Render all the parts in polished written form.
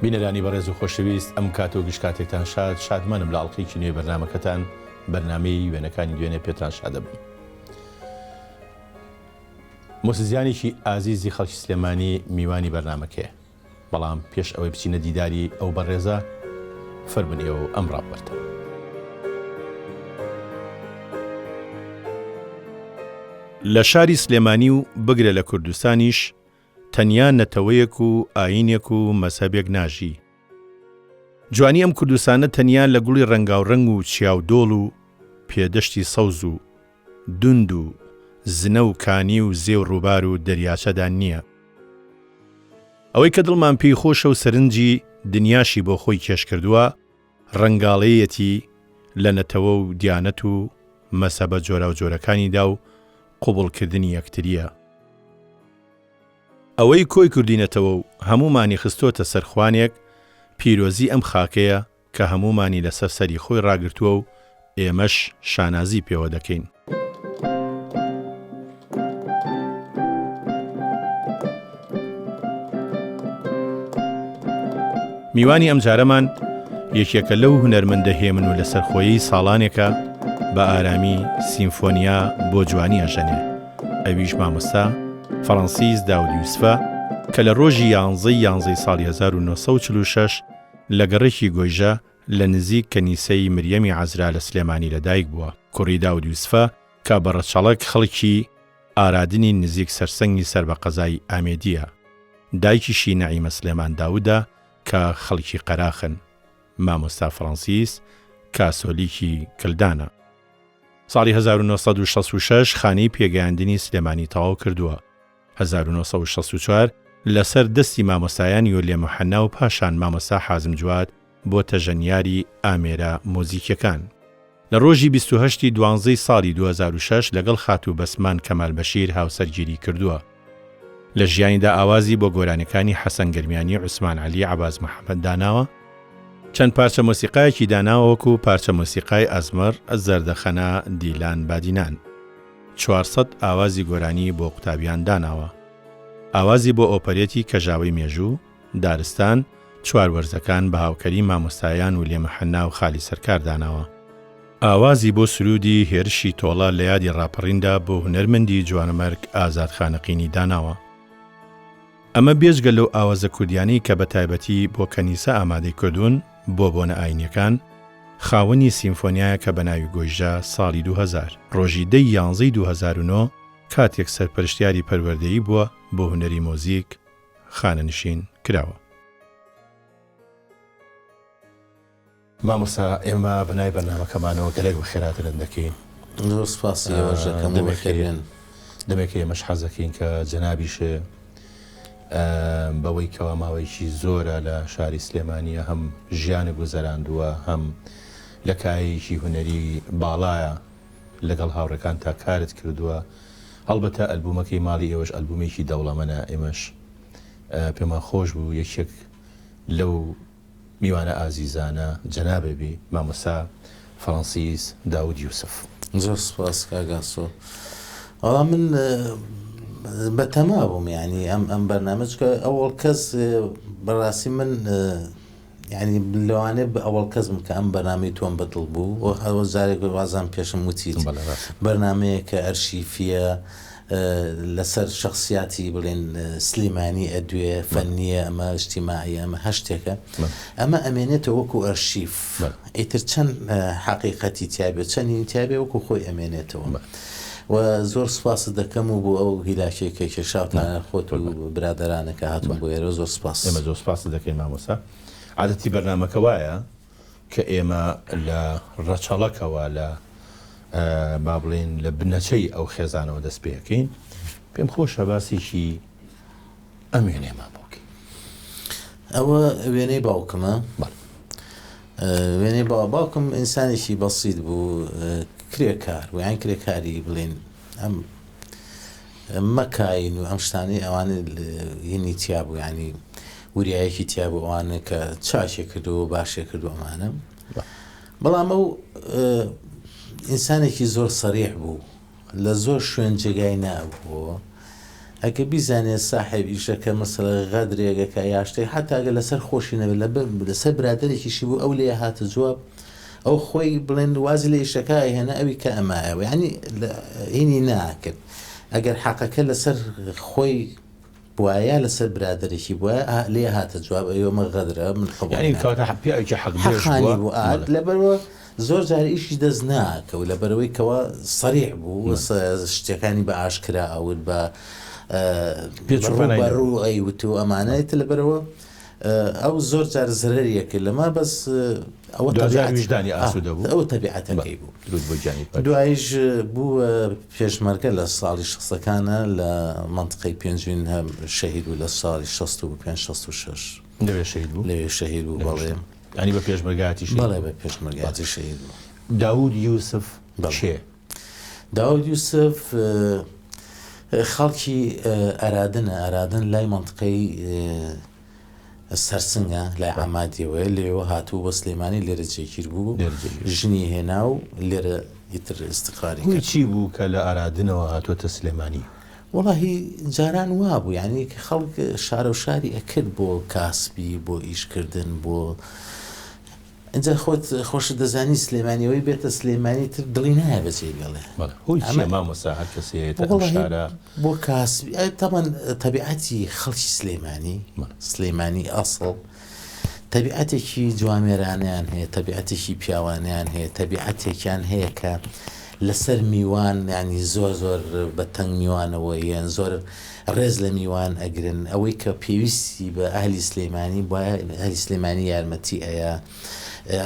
بینەرانی بەڕێز و خۆشەویست ئەم کات و گشتکاتێکتان شادمانم لە ئەڵقەیەکی نوێ بەرنامەکەتان بەرنامەی وێنەکانی دوێنێ پێتان شادە بم. مۆسیزیانێکی ئازیزی خەڵکی سلێمانی میوانی بەرنامەکەیە، بەڵام پێش ئەوەی بچینە دیداری ئەو بەڕێزە فەرمونیەوە ئەم ڕاپەرتە. لە شاری سلێمانی و بگرە لە کوردستانیش تەنیا نەتەوەیەک و ئاینێک و مەسەبێک ناژی. جوانی ئەم کوردستانە تەنیا لە گوڵی ڕەنگاوڕەنگ و چیاودۆڵ و پێدەشتی سەوز و دوند و زنە و کانی و زێ و ڕووبار و دەریاچەدا نییە. ئەوەی کە دڵمان پێی خۆشە و سەرنجی دنیاشی بۆ خۆی کێش کردووە ڕەنگاڵەیەتی لە نەتەوە و دیانەت و مەسەبە جۆرە و جۆرەکانیدا و قوبوڵکردنی یەکتریە. ئەوەی کۆی کوردینەتەوە و هەمومانی خستۆتە سەرخوانێک پیرۆزی ئەم خاکەیە کە هەمومانی لەسەر سەری خۆی ڕاگرتووە و ئێمەش شانازی پێوە دەکەین. میوانی ئەم جارەمان یەکێکە لەو هونەرمەندە هێمن و لەسەرخۆیی ساڵانێکە بە ئارامی سیمفۆنیا بۆ جوانی ئەژەنێ. ئەویش مامۆستا فەڕەنسیس داود یوسفە کە لە ڕۆژی 11 ساڵی 1946 لە گەڕێکی گۆیژە لە نزیک کەنیسەی مریەمی عەزرا لە سلێمانی لەدایک بووە. کوڕی داود یوسفە کە بە ڕەچەڵەک خەڵکی ئارادنی نزیک سەرسەنگی سەر بە قەزای ئامێدیە. دایکیشی نەعیمە سلێمان داودە کە خەڵکی قەراخن. مامۆستا فەڕەنسیس کاسۆلیکی کلدانە. ساڵی 1966 خانەی پێگەیاندنی سلێمانی تەواو کردووە. 1964 لەسەر دەستی مامۆستایانی و لێمەحەنا و پاشان مامۆستا حازم جواد بۆ تەژەنیاری ئامێرە مۆزیکیەکان. لە ڕۆژی 28 دوانزەی ساڵی 2006 لەگەڵ خاتوو بەسمان کەمال بەشیر هاوسەرگیری کردووە. لە ژیانیدا ئاوازی بۆ گۆرانەکانی حەسەن گەرمیانی، عوسمان عەلی، عەباس محەممەد داناوە. چەند پارچە مۆسیقایەکی داناوە وەکو پارچە مۆسیقای ئەزمەر، زەردەخەنە، دیلان بادینان. 400 ئاوازی گۆرانی بۆ قوتابیان داناوە. ئاوازی بۆ ئۆپەرێتی کەژاوەی مێژوو، دارستان، چوار وەرزەکان بە هاوکەری مامۆستایان و لێمەحەنا و خالی سەرکار داناوە. ئاوازی بۆ سرودی هێرشی تۆڵە لە یادی ڕاپەڕیندا بۆ هونەرمەندی جوانمەرگ ئازاد خانەقینی داناوە. ئەمە بێژگە لەو ئاوازە کوردیانی کە بە تایبەتی بۆ کەنیسە ئامادەی کردوون بۆ بۆنە ئاینیەکان، خاوەنی سیمفۆنیایە کە بە ناوی گۆیژە ساڵی 2000 ڕۆژی 10 2009 کاتێک سەرپەرشتیاری پەروەردەیی بووە بۆ هونەری مۆزیک خانەنشین کراوە. مامۆستا ئێمە بەنای بەرنامەکەمانەوە گەلێک بە خێراترن دەکەین. سپاسی ئەوەژەکەم بەخێرێن. دەمێک ئێمەش حەزەکەین کە جەنابیشێ بەوەی کەوا ماوەیەکی زۆرە لە شاری سلێمانیە هەم ژیانە گوزەراندووە، هەم لە کایەکی هونەری باڵایە لەگەڵ هاوڕەکان تا کارت کردووە. هەڵبەتە ئەلبومەکەی ماڵی ئێوەش ئەلبومێکی دەوڵەمەنە. ئێمەش پێمان خۆش بوو یەکێک لەو میوانە ئازیزانە جەنابێبی مامۆستا فەڕەنسیس داود یوسف. زۆر سپاس کاگاسۆ. وەڵام من بەتەما بووم، یعنی ئەم بەرنامەجکە ئەوەڵ کەس بەڕاستی من یعنی لەوانێ ئەوەڵ کەسم کە ئەم بەرنامەی تۆم بەدڵ بوو و هەوە جارێک وازان پێشم وتیت بەرنامەیە کە ئەرشیفیە لەسەر شخصیاتی بڵێن سلێمانی ئەدوێ فەنیە، ئەمە اجتیماعی، ئەمە هەشتێکە، ئەمە ئەمێنێتەوە وەکو ئەرشیف. ئیتر چەند حەقیقەتی تیابێت، چەندی تیابێ وەکو خۆی ئەمێنێتەوە. و زۆر سپاس دەکەم و بۆ ئەو هیلاکێکە کێشاوتانە خۆت و برادەرانەکە هاتوون بۆ ئێرە زۆر سپاس. ئێمە زۆر سپاس دەکەین مامۆستا. عادەتی بەرنامەکە وایە کە ئێمە لە ڕەچەڵەکەوە لە با بڵێن لە بنەچەی ئەو خێزانەوە دەست پێەکەین. پێم خۆشە باسێکی ئەم وێنەیەمان بۆکەین. ئەوە وێنەی باوکمە. وێنەی باوکم ئینسانێکی بەسیط بوو، کرێکار و یان کرێکاری بڵێن ئەم مەکاین و ئەم شتانەی ئەوانە هینی تیا بوو، ینی وریایەکی تیا بوو ئەوانە کە چاکێ کردو و باشێ کردو ئەمانە. بەڵام ئەو ئینسانێکی زۆر سەریح بوو، لە زۆر شوێن جێگای نابووە ئەگە بیزانێت ساحب ئیشەکە مەسەڵە غادرێگەکە یاشتەی حتا ئەگە لەسەر خۆشی نەبێت لەسەر برادێکیشی بوو ئەو لێ هاتە جواب ئەو خۆی بڵێن وازی لە ئیشەکە هێنا ئەوی کە ئەمایەوە ینی هینی ناکرد ئەگەر حەقەکە لەسەر خۆی وایە لەسەر برادێکی بووە لێ هاتە جواب ئەومە غەدرە من حەقانی بوو لەبەرەوە زۆر جار ئیشی دەست ناکە و لەبەرەوەی کەەوە سەریع بوو شتەکانی بە ئاشکرا ئەوت بە ڕوو ئەیوت و ئەمانەیە لەبەرەوە ئەو زۆر جار زرەریەکە لەما بەس ئەوە ویژدانی ئاسوودە بوو ئەو تەبیعەتەکەی بوو دوایش بوو پێشمەرگە لە ساڵی شخصەکانە لە منطقەی پێنجوین هەم شەهید و لە ساڵی 65 لەوێ شەهید بوو بەڵێ ینی بە پێشمەرگاتی بەڵێ بە پێشمەرگاتی شەهید بوو. داود یوسف چێ؟ داود یوسف خەڵکی ئەرادن لای منطقەی سەرسنگە لای عەمادیەوەی لێوە هاتوو بە سلێمانی لێرە جێگیر بوو ژنی هێنا و لێرە ئیتر استقراری چی بوو کە لە ئارادنەوە هاتوۆتە سلێمانی؟ وەڵاهی جاران وا بوو یعنی کە خەڵک شارە و شاری ئەکرد بۆ کاسبی بۆ ئیشکردن بۆ اینجا خۆت خۆش دەزانی سلێمانیەوەی بێتە سلێمانی تر دڵی نایە بەجێ بێڵێ مامۆستا هەر کەسێتە بۆ کاسبی تەمان تەبیعەتی خەڵکی سلێمانی ئەسڵ تەبیعەتێکی جوامێرانیان هەیە تەبیعەتێکی پیاوانیان هەیە تەبیعەتێکیان هەیە کە لەسەر میوان ینی زۆر بە تەنگ میوانەوە یان زۆر ڕێز لە میوان ئەگرن ئەوەی کە پێویستی بە ئاهلی سلێمانی بۆ ئاهلی سلێمانی یارمەتی ئەیە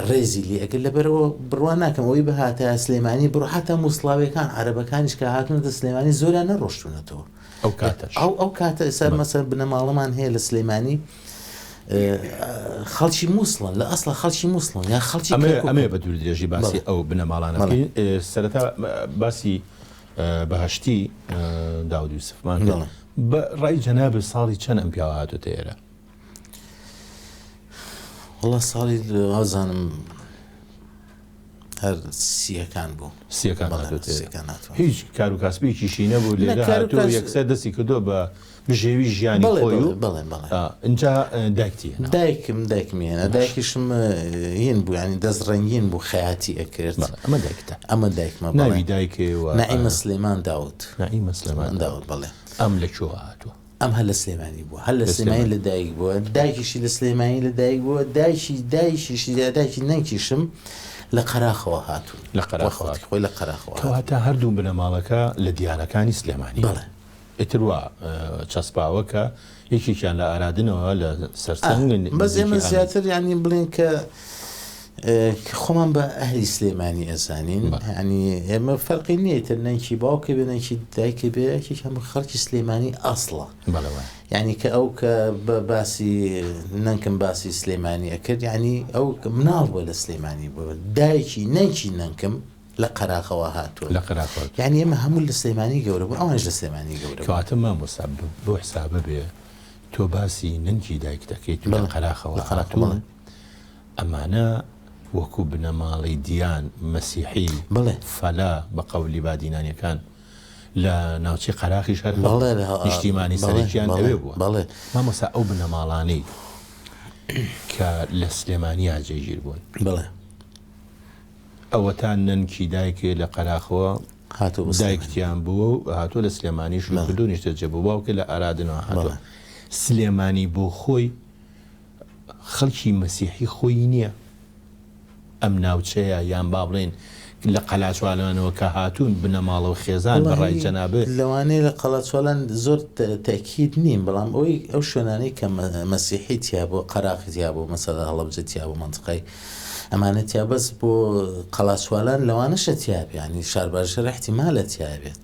ڕێزی لێ ئەگەر لەبەرەوە بڕوان ناکەم ئەوەی بەهاتە سلێمانی بڕۆ حتا موسڵاوەکان عەرەبەکانیش کە هاتونەتە سلێمانی زۆریان نەڕۆشتونەتەوە ئەو کاتە ئێستا مەسەر بنەماڵەمان هەیە لە سلێمانی خەڵکی مووسڵن لە ئەسڵە خەڵکی مووسڵن یا خەڵکی ئەمێ بە دوور درێژی باسی ئەو بنەماڵانە سەرەتا باسی بەهشتی داود یوسفمان بە ڕای جەنابێ ساڵی چەند ئەم پیاوە هاتوۆتە ئێرە؟ وەڵا ساڵی ئازانم هەر سیەکان بوو سیەکان هیچ کار و کاسبێکیشی نەبوو لێرە هاتووە یەکسەر دەستی کردۆ بە بژێوی ژیانی خۆی و اینجا دایکم هێنا دایکیشم هین بوو ینی دەست ڕەنگین بوو خەیاتی ئەکرد ئەمە دایکمە ناوی دایکێوە نائیمە سلێمان داوت بەڵێ ئەم لەکوێوە هاتووە ئەم هەر لە سلێمانی بووە هەر لە سلێمانی لە دایک بووە دایکیشی لە سلێمانی لە دایک بووە دایکی نەنکیشم لە قەراخەوە هاتوون خۆی لە قەراخەوە هەتا هەردوو بنەماڵەکە لە دیانەکانی سلێمانی ئیتروا چەسپاوەکە یەکێکیان لە ئارادنەوە لە سەرسەنگ بەس ئێمە زیاتر ینی بڵێن کە خۆمان بە ئەهلی سلێمانی ئەزانین ینی ئێمە فەرقی نییە تر نەنکی باوکە بێ نەنکی دایکە بێ یەکێکم خەڵکی سلێمانی ئەسڵە ینی کە ئەو کە بە باسی نەنکم باسی سلێمانی ئەکرد ینی ئەو مناڵ بووە لە سلێمانی بووە دایکی نەنکی نەنکم لە قەراخەوە هاتووە یعنی ئێمە هەموو لە سلێمانی گەورە بوو ئەوانش لە سلێمانی گەورە کەواتە مامۆستا بۆ حسابە بێ تۆ باسی نەنکی دایک دەکەیت لە قەراخەوە هاتووە ئەمانە وەکو بنەماڵی دیان مەسیحی فەلا بە قەولی بادینانیەکان لە ناوچی قەراخی شەر نیشتیمانی سەرێکیان ئەوێ بووە مامۆستا ئەو بنەماڵانەی کە لە سلێمانیا جێگیر بوون ئەوەتان نەنکی دایکێ لە قەراخەوە دایکتیان بووە و هاتووە لە سلێمانی شروع کردو نیشتە جێبوو باوکە لە ئارادنەوە هاتووە سلێمانی بۆ خۆی خەڵکی مەسیحی خۆی نییە ئەم ناوچەیە یان با بڵێن لە قەلاچوالانەوە کە هاتوون بنەماڵەوە خێزان بەڕای جەنابێ لەوانەیە لە قەلاچوالان زۆر تاکید نیم بەڵام ئەو شوێنانەی کە مەسیحی تیا بۆ قەراقی تیا بۆ مەسەلا هەڵەبجە تیا بۆ منطقەی ئەمانە تیا بەس بۆ قەلاچوالان لەوانەشە تیاب ینی شارباژەر احتیمالە تیابێت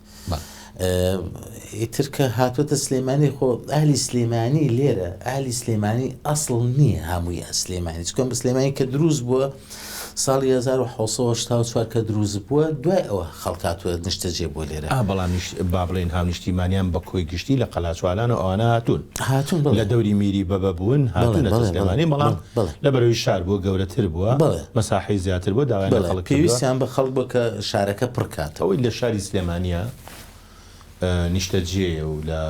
ئیتر کە هاتوۆتە سلێمانی خۆ ئاهلی سلێمانی لێرە ئاهلی سلێمانی ئەسڵ نییە هەمووی سلێمانی چکۆم بە سلێمانی کە دروست بووە ساڵی 1984 کە دروست بووە دوای ئەوە خەڵکاتوە نیشتە جێ بۆ لێرە بەڵام با بڵێن هاونیشتیمانیان بە کۆی گشتی لە قەلاچوالان و ئەوانە هاتوون لە دەوری میری بەبوون هاتوون لە سلێمانی بەڵام لە بەرەوەی شار بووە گەورەتر بووە مەساحەی زیاتر بووە داوای خەڵک پێویستیان بە خەڵک بووە کە شارەکە پڕکاتەوە ئەوەی لە شاری سلێمانیا نیشتە جێیە و لە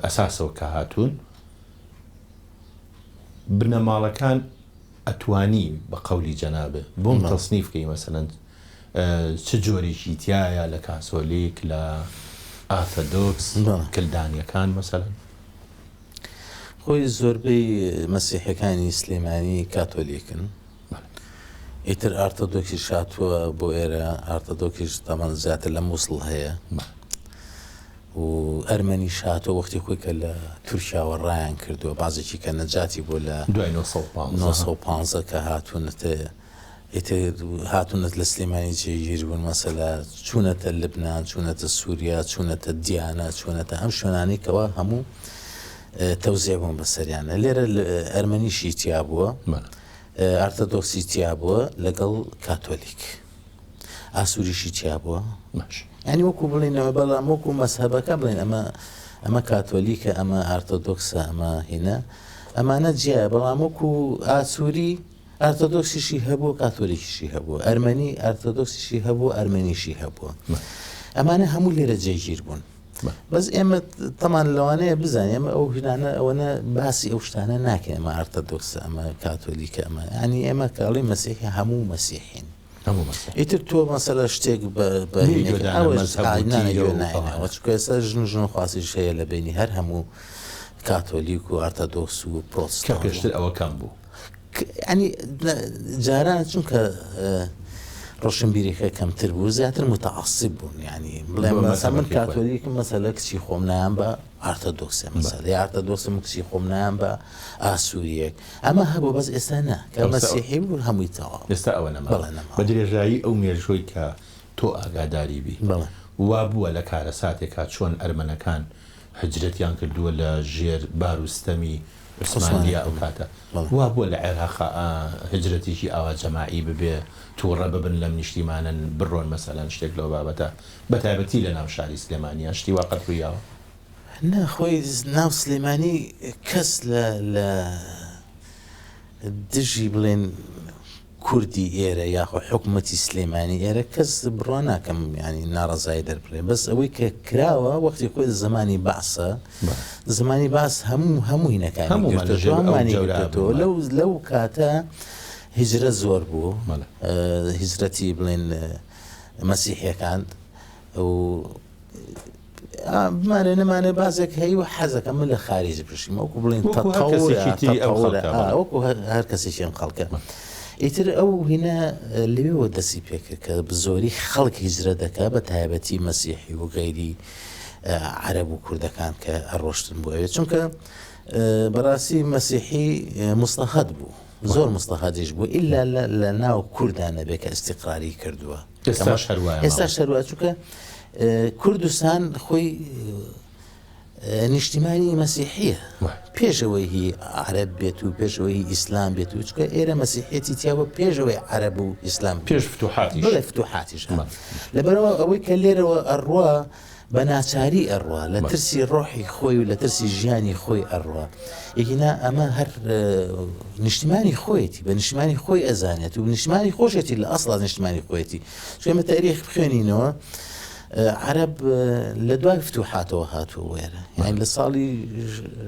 ئەساسەوە کە هاتوون بنەماڵەکان ئەتوانی بە قەولی جەنابێ بۆم تەصنیفکەی مەسەلەن چ جۆرێکی تایە لە کاسۆلیک لە ئارتۆدۆکس کلدانیەکان مەسەلەن خۆی زۆربەی مەسیحەکانی سلێمانی کاتۆلیکن ئیتر ئارتۆدۆکسی شاتووە بۆ ئێرە ئارتۆدۆکیش تەمان زیاتر لە مووسڵ هەیە و ئەرمەنی شاتۆ وەختی خۆی کە لە تورکیاوە ڕایان کردووە بازێکی کە نەجاتی بۆ لە 1950 کە هاتوونەت لە سلێمانی جێگیر بوون مەسەلا چوونەتە لبنان چوونەتە سووریا چوونەتە دیانە چوونەتە ئەم شوێنانی کەەوە هەموو تەوزیع بوون بەسەریانە لێرە ئەرمەنیشی تیا بووە ئارتۆدۆکسی تیا بووە لەگەڵ کاتۆلیک ئاسووریشی تیا بووە ینی وەکو بڵێنەوە بەڵام وەکو مەسهەبەکە بڵێن ئەمە کاتۆلیکە ئەمە ئارتۆدۆکسە ئەمە هینە ئەمانە جیایە بەڵام وەکو ئاسووری ئارتۆدۆکسیشی هەبوو کاتۆلیکیشی هەبوو ئەرمەنی ئارتۆدۆکسیشی هەبوو ئەرمەنیشی هەبووە ئەمانە هەموو لێرە جێگیر بوون بەس ئێمە تەمان لەوانەیە بزانین ئەمە ئەو هینانە ئەوەنە باسی ئەو شتانە ناکەین ئەمە ئارتۆدۆکسە ئەمە کاتۆلیکە ئەمە ینی ئێمە کاڵی مەسیحی هەموو مەسیحین ئیتر تۆ مەسەلە شتێک بەێستا ژن خواسیش هەیە لە بینی هەر هەموو کاتۆلیک و ئارتۆدۆکس و پرۆتستان پێشتر ئەوە کەم بوو ینی جاران چونکە ڕۆشنبیریەکە کەمتر بوو زیاتر متعەسیب بوون ینی بڵێ مەسەلا من کاتۆلیکم مەسەلە کچی خۆم نایان بە ئارتۆدۆکسە مەسەلا ئارتۆدۆکسم کچی خۆم نایان بە ئاسووریەک ئەمە هەبوو بەس ئێستا نا کە مەسیحی بوو هەمووی تەواو ئێستا ئەوە نەما بە درێژایی ئەو مێژۆی کە تۆ ئاگاداری بی وا بووە لە کارە ساتێکا چۆن ئەرمەنەکان هجرەتیان کردووە لە ژێر باروستەمی عوسمانیا ئەو کاتە وا بووە لە عێراق هجرەتێکی ئاوا جەماعی ببێ تووڕە ببن لەم نیشتیمانن بڕۆن مەسەلەن شتێک لەو بابەتە بە تایبەتی لە ناو شاری سلێمانیا شتی وا قەت ڕوویاوە نەخۆی ناو سلێمانی کەس لە دژی بڵێن کوردی ئێرە یاخۆ حکوومەتی سلێمانی ئێرە کەس بڕۆ ناکەم ینی ناڕەزایی دەربڕێ بەس ئەوەی کە کراوە وەختی خۆی زمانی باسە زمانی باس هەمووی نەکانی لەو کاتە هیجرە زۆر بوو هیجرەتی بڵێن مەسیحیەکان و بمانە نەمانە بازێک هەیە و حەزەکە من لە خارج بشیم وەکو بڵێن وەکو هەر کەسێکیان خەڵکە ئیتر ئەو هینە لەوێەوە دەسی پێکرد کە بزۆری خەڵک هیجرە دەکا بە تایبەتی مەسیحی و غەیری عەرەب و کوردەکان کە ئەڕۆشتن بۆ ئەوێت چونکە بەڕاستی مەسیحی مستەحەد بوو زۆر مستەحەدیش بوو ئیلا لە ناو کوردانە بێ کە ئیستیقراری کردووە ئێستا شەروە چونکە کوردستان خۆی نیشتیمانی مەسیحیە پێشەوەی هی عەرەب بێت و پێشەوەی ئیسلام بێت و چکە ئێرە مەسیحێتی تیاوە پێشەوەی عەرەب و ئیسلام پێش فتوحاتیش لەبەرەوە ئەوەی کە لێرەوە ئەڕوا بە ناچاری ئەڕوا لە ترسی ڕۆحی خۆی و لە ترسی ژیانی خۆی ئەڕوا یەکینا ئەمە هەر نیشتیمانی خۆیەتی بە نیشتیمانی خۆی ئەزانێت و نیشتیمانی خۆشێتی لە ئەسڵا نیشتیمانی خۆیەتی چێمە تاریخ بخوێنینەوە عەرەب لە دوای فتوحاتەوە هاتووە وێرە یان لە ساڵی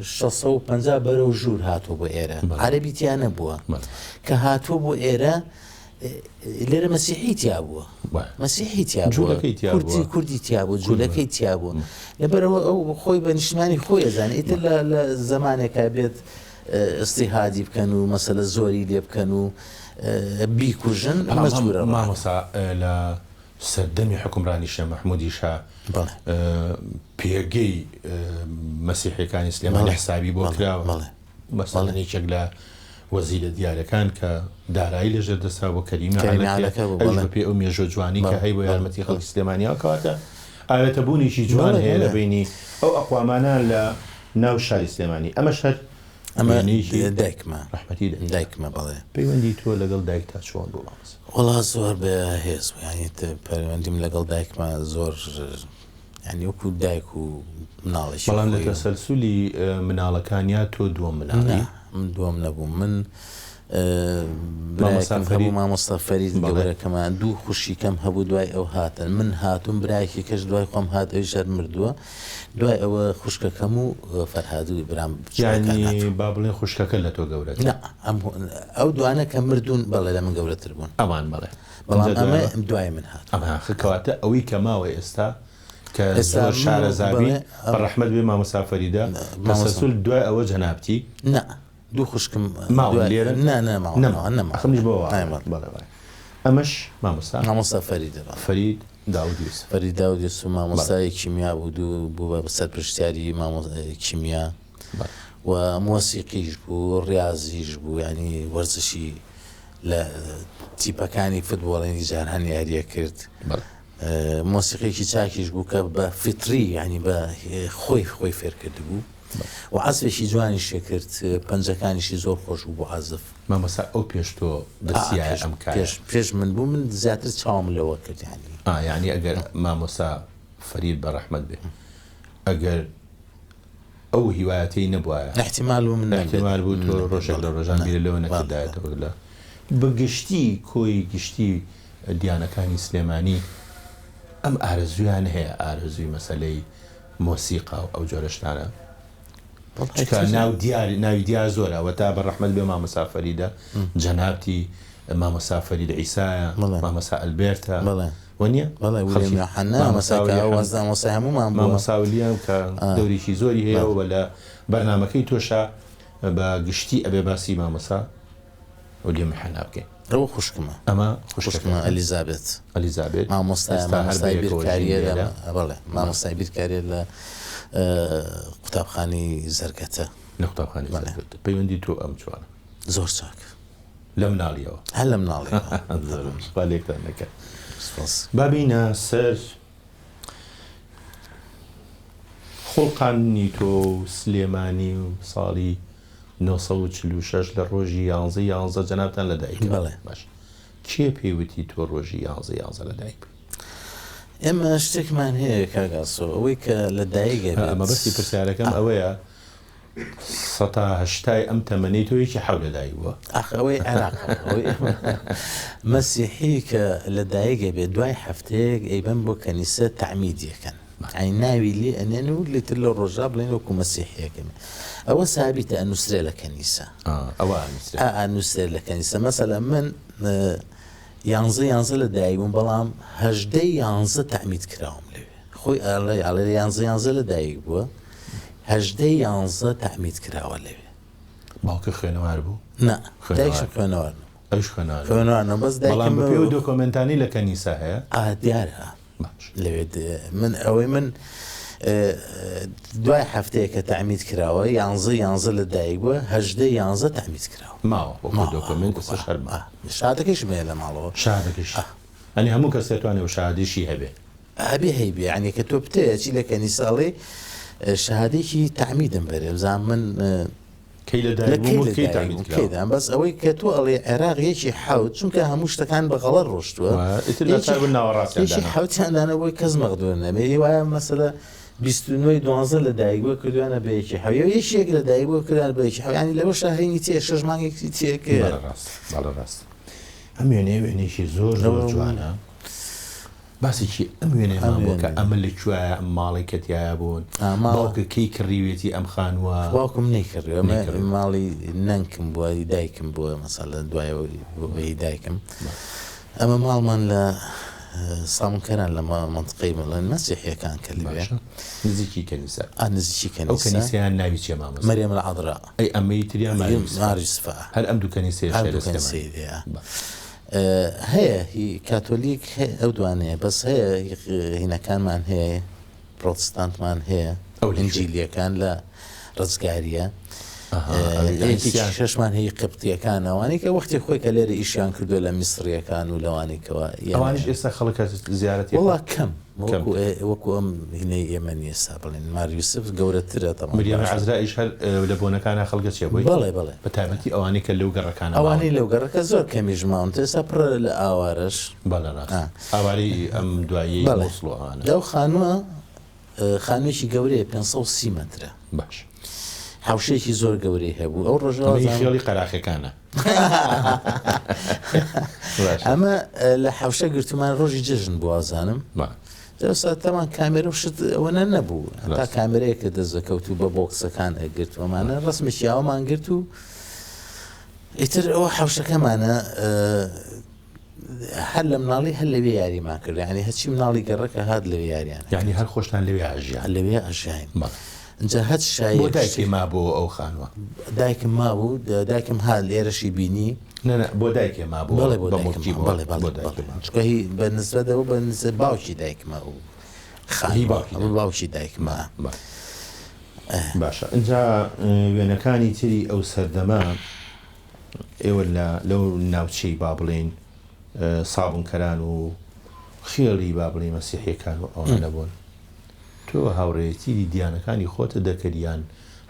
650 بەرەو ژوور هاتووە بۆ ئێرە عەرەبی تیا نەبووە کە هاتووە بۆ ئێرە لێرە مەسیحی تیا بووە مەسیحی تیا بووە کوردی تیا بوو جوولەکەی تیا بوو لەبەرەوە ئەو خۆی بە نیشتیمانی خۆی ئەزانێت ئیتر لە زمانێکا بێت ئستیهادی بکەن و مەسەلە زۆری لێ بکەن و بیکوژن مەجبورە مامۆستا لە سەردەمی حکومڕانی شێخ مەحموودی شا پێگەی مەسیحیەکانی سلێمانی حسابی بۆ کراوە مەسەڵەن یەکێک لە وەزیرە دیارەکان کە دارایی لەژێر دەسا بۆ کەریمە پێ ئەو مێژۆ جوانی کە هەی بۆ یارمەتی خەڵکی سلێمانیەوە کەواتە ئاوێتە بوونیشی جوان هەیە لە بینی ئەو ئەقوامانە لە ناو شاری سلێمانی ئەمە شەر ئەمە دایکمە ڕەحمەتی دایکمە بەڵێ پەیوەندی تۆ لەگەڵ دایک تا چۆن بوو مامۆستا وەڵا زۆر بە هێز ینی پەیوەندیم لەگەڵ دایکمە زۆر ینی وەکو دایک و مناڵێکی بەڵام لە تەسەلسولی مناڵەکانیا تۆ دووەم مناڵی من دووەم نەبوو من براکەم هەبوو مامۆستا فەرید گەورەکەمان دوو خوشیکەم هەبوو دوای ئەو هاتن من هاتووم برایەکی کەش دوای خۆم هات ئەوی شەر مردووە دوای ئەوە خوشکەکەم و فەرهادووی برام یعنی با بڵێن خوشکەکە لە تۆ گەورەتر ئەو دوانە کە مردوون بەڵێ لە من گەورەتر بوون ئەوان بڵێ بەڵام ئەمە دوای من هات ئەمەکەواتە ئەوەی کە ماوە ئێستا کە شارەزابی بەڕەحمەت بێ مامۆستا فەریدە مەسەسول دوای ئەوە جەنابتی دوو خوشکم لێرە نەماخمنیش بۆ ئەمەش مامۆستا فەرید داود یوسف فەرید داود یوسف مامۆستای کیمیا بوو دوو بوو بە سەرپرشتیاری کیمیا و مۆسیقیش بوو ڕاضیش بوو ینی وەرزشی لە تیپەکانی فوتبۆڵی جاران یاریە کرد مۆسیقێکی چاکیش بوو کە بە فطری ینی بە خۆی فێرکرد بوو و عزفێکی جوانی شێ کرد پەنجەکانیشی زۆر خۆش بوو بۆ عزف مامۆستا ئەو پێش تۆ دەستیایە ئەم پێش من بوو من زیاتر چاوم لەوە کرد ینی ئەگەر مامۆستا فەرید بەڕەحمەت بێ ئەگەر ئەو هیوایەتەی نەبووە احتیمال بوو من احتیمال بوو تۆ ڕۆژێک لە ڕۆژان بیرە لەوە نەکردایەتەوە لە بەگشتی کۆی گشتی دیانەکانی سلێمانی ئەم ئارەزویان هەیە ئارەزوی مەسەلەی مۆسیقا و ئەو جۆرەشتانە ناوی دیار زۆرەوە تا بەڕەحمەت بێ مامۆستا فەریدە جەنابتی مامۆستا فەرید عیسایە مامۆستا ئەلبێرتە وەنیە مامۆساولیان کە دەوریشی زۆری هەیەەوە لە بەرنامەکەی تۆشا بە گشتی ئەبێ باسی مامۆستا ولی محەنا بکەین ئەوە خوشکمە ئەمە خوشکمە ئەلیزابێت مامۆستای بیرکاریە بەڵێ مامۆستای بیرکاریە لە قوتابخانی زەرگەتە لە قوتابخانی زەرگەتە پەیوەندی تۆ ئەم چوانە زۆر چاک لە مناڵیەوە هەر لە مناڵیەوە لێکتان نەکە بابینە سەر خوڵقانی تۆ سلێمانی و ساڵی 1946 لە ڕۆژی 11 جەنابتان لەدایک باش کێ پێیوتی تۆ ڕۆژی 11 لەدایک ئێمە شتێکمان هەیە کاگاسۆ ئەوەی کە لەدایکە ئەمە بەسی پرسیارەکەم ئەوەیە 180 ئەم تەمەنەی تۆیەکی حەو لەدایک بووە ئەوەی عێراق مەسیحی کە لەدایکە بێت دوای هەفتەیەک ئەیبەن بۆ کەنیسە تەعمیدیەکەن ناوی لێ ئەنێن و لێتر لە ڕۆژا بڵێن وەکو مەسیحیەکەم ئەوە سابیتە ئەنووسرێ لە کەنیسە ئەنووسێ لە کەنیسە مەسەلە من 11 لەدایک بووم بەڵام 11 تەعمید کراوم لەوێ خۆی ئەڵێ 11 لەدایک بووە 11 تەعمید کراوە لەوێ باوکە خوێنەوار بوو؟ نا دایکش خوێنەوار ئەوش خوێنەوارە بەس دایکم بەڵام بە دۆکۆمنتانی لە کەنیسە هەیە؟ دیارە لەوێ من ئەوەی من دوای هەفتەیە کە تەعمید کراوە 11 لەدایک بووە 11 تەعمید کراوە ماوە دۆکۆمنت شادەکەش بێ لە ماڵەوە شادەکەش ئەنی هەموو کەس دەتوانێت و شادیشی هەبێ هەیبێ ینی کە تۆ بتەیەکی لە کەنیساڵێ شادێکی تەعمیدم بەرێ بزان من کەیدان بەس ئەوەی کە تۆ ئەڵێ عێراق یەکی حەوت چونکە هەموو شتەکان بە غەڵەت ڕۆشتووە حوتیاندانەوەی کەس مەغدوور نەبێ وایە مەسەلە 29 لەدایک بووە کردوانە بەیەکی حەوی یەکێک لەدایک بووە کردوانە بەیەکی حەوی ینی لەوە شاهێنی تێ 6 مانگێکی تێکە ڕاست ئەم وێنەیەکی زۆر جوانە باسێکی ئەم وێنەیەمان بووە کە ئەمە لەکوایە ئەم ماڵی کەتیایە بوون باوکە کەی کڕیوێتی ئەم خانووە باوکم نەیکردوە ماڵی نەنکم بووە دایکم بووە مەسەلە دوایەوە بەی دایکم ئەمە ماڵمان لە سامونکەران لە منطقەی مەڵێن مەسیحیەکان کە لەوێ نزیکی کەنیسە نزیکی ئەو کەنیسەیان ناوی چیە مامۆستا؟ مەریەم العەذرا ئەی ئەمەی تریان ماری یوسفە هەر ئەم دوو کەنیسەیە هەیە کاتۆلیک ئەو دوانەیە بەس هەیە هینەکانمان هەیە پرۆتستانتمان هەیە ئینجیلیەکان لە ڕزگاریە شەشمان هەیە قبتیەکان ئەوانەی کە وەختی خۆی کە لێرە ئیشیان کردو لە میسریەکان و لەوانێکەوە ئەوانش ئێستا خەڵک زیارەتی وڵا کەم وەکو ئەم هینەی ئێمە نیێستا بڵێن ماری یوسف گەورەترە مریەم العەذرایش هەر لە بۆنەکانە خەڵکە چێ بووی؟ بەڵێ بە تایبەتی ئەوانەی کە لەو گەڕەکانە ئەوانەی لەو گەڕەکە زۆر کەمیش ماون ئێستا پڕ لە ئاوارەش بەڵێ ڕاست ئاواری ئەم دوایی لەو خانووە خانوویەکی گەورەیە 530 مەترە باش حوشەیەکی زۆر گەورەی هەبوو ئەو ڕۆژەوە خێڵی قەراخەکانە ئەمە لە حوشە گرتومان ڕۆژی جژن بوو ئازانم دەستا تەمان کامێرە شت ئەوەنە نەبوو تا کامێرەیەکە دەستەکەوت و بە بۆکسەکان ئەگرت ئەمانە ڕسمێکیاوەمان گرت و ئیتر ئەوە حوشەکەمانە هەر لە مناڵی هەر لەوێ یاریمان کرد ینی هەچی مناڵی گەڕەکە هات لەوێ یاریان یعنی هەر خۆشتان لەوێ ئاژیان لەوێ ئەژین اینجا هەچ شای دایکی ما بۆ ئەو خانوە دایکم مابوو دایکم ها لێرەشی بینی بۆ دایکێ ما بۆ بەڵێ بە نسبەتەوە بە نسبەت باوکی دایکمە و خانی باوکی دایکمە باشە اینجا وێنەکانی تری ئەو سەردەما ئێوە لەو ناوچەی با بڵێن سابونکەران و خێڵی با بڵێ مەسیحیەکان و ئەوە نەبوون تۆ هاوڕێتی دیانەکانی خۆتە دەکەریان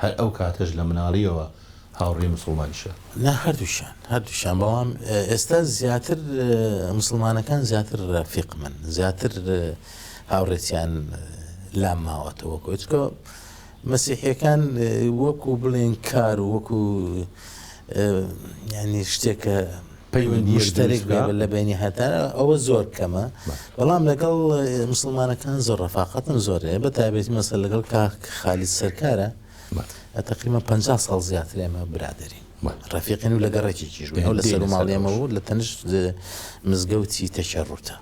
هەر ئەو کاتەش لە مناڵیەوە هاوڕێ مسلمانیشە نا هەردووشان بەڵام ئێستا زیاتر مسلمانەکان زیاتر ڕەفیق من زیاتر هاوڕێتیان لام ماوەتەوە کۆچکە مەسیحیەکان وەکو بڵێن کار و وەکو ینی شتێکە مشترێک لە بینی هەتانە ئەوە زۆر کەمە بەڵام لەگەڵ مسلمانەکان زۆر ڕەفاقەتم زۆرەیە بە تایبەتی مەسەر لەگەڵ خالید سەرکارە تقریبا 50 ساڵ زیاتر ئێمە برادرین ڕەفیقین و لە گەڕێکێکیش ئەو لە سەر و ماڵی ئێمە بوو لە تەنشت مزگەوتی تەشەڕوتە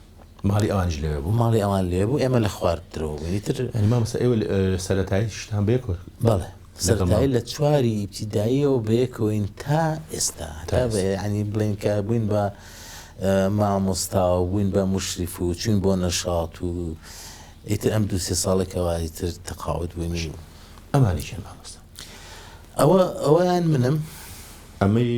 ماڵی ئەوانش لێ بوو ماڵی ئەوان لێ بوو ئێمە لە خواردرەوە بوویتر مامەسە ئێوە سەرەتایی شتان بێکوە بەڵێ سەرەتایی لە چواری ئیبتیداییەوە بەیەکەوەین تا ئێستا تا ینی بڵێن کە بووین بە مامۆستا و بووین بە مشریف و چوین بۆ نەشات و ئیتر ئەم 2-3 ساڵێکەوە ئیتر تەقاوت بووین ئەمانی چێن مامۆستا ئەوەیان منم ئەمەی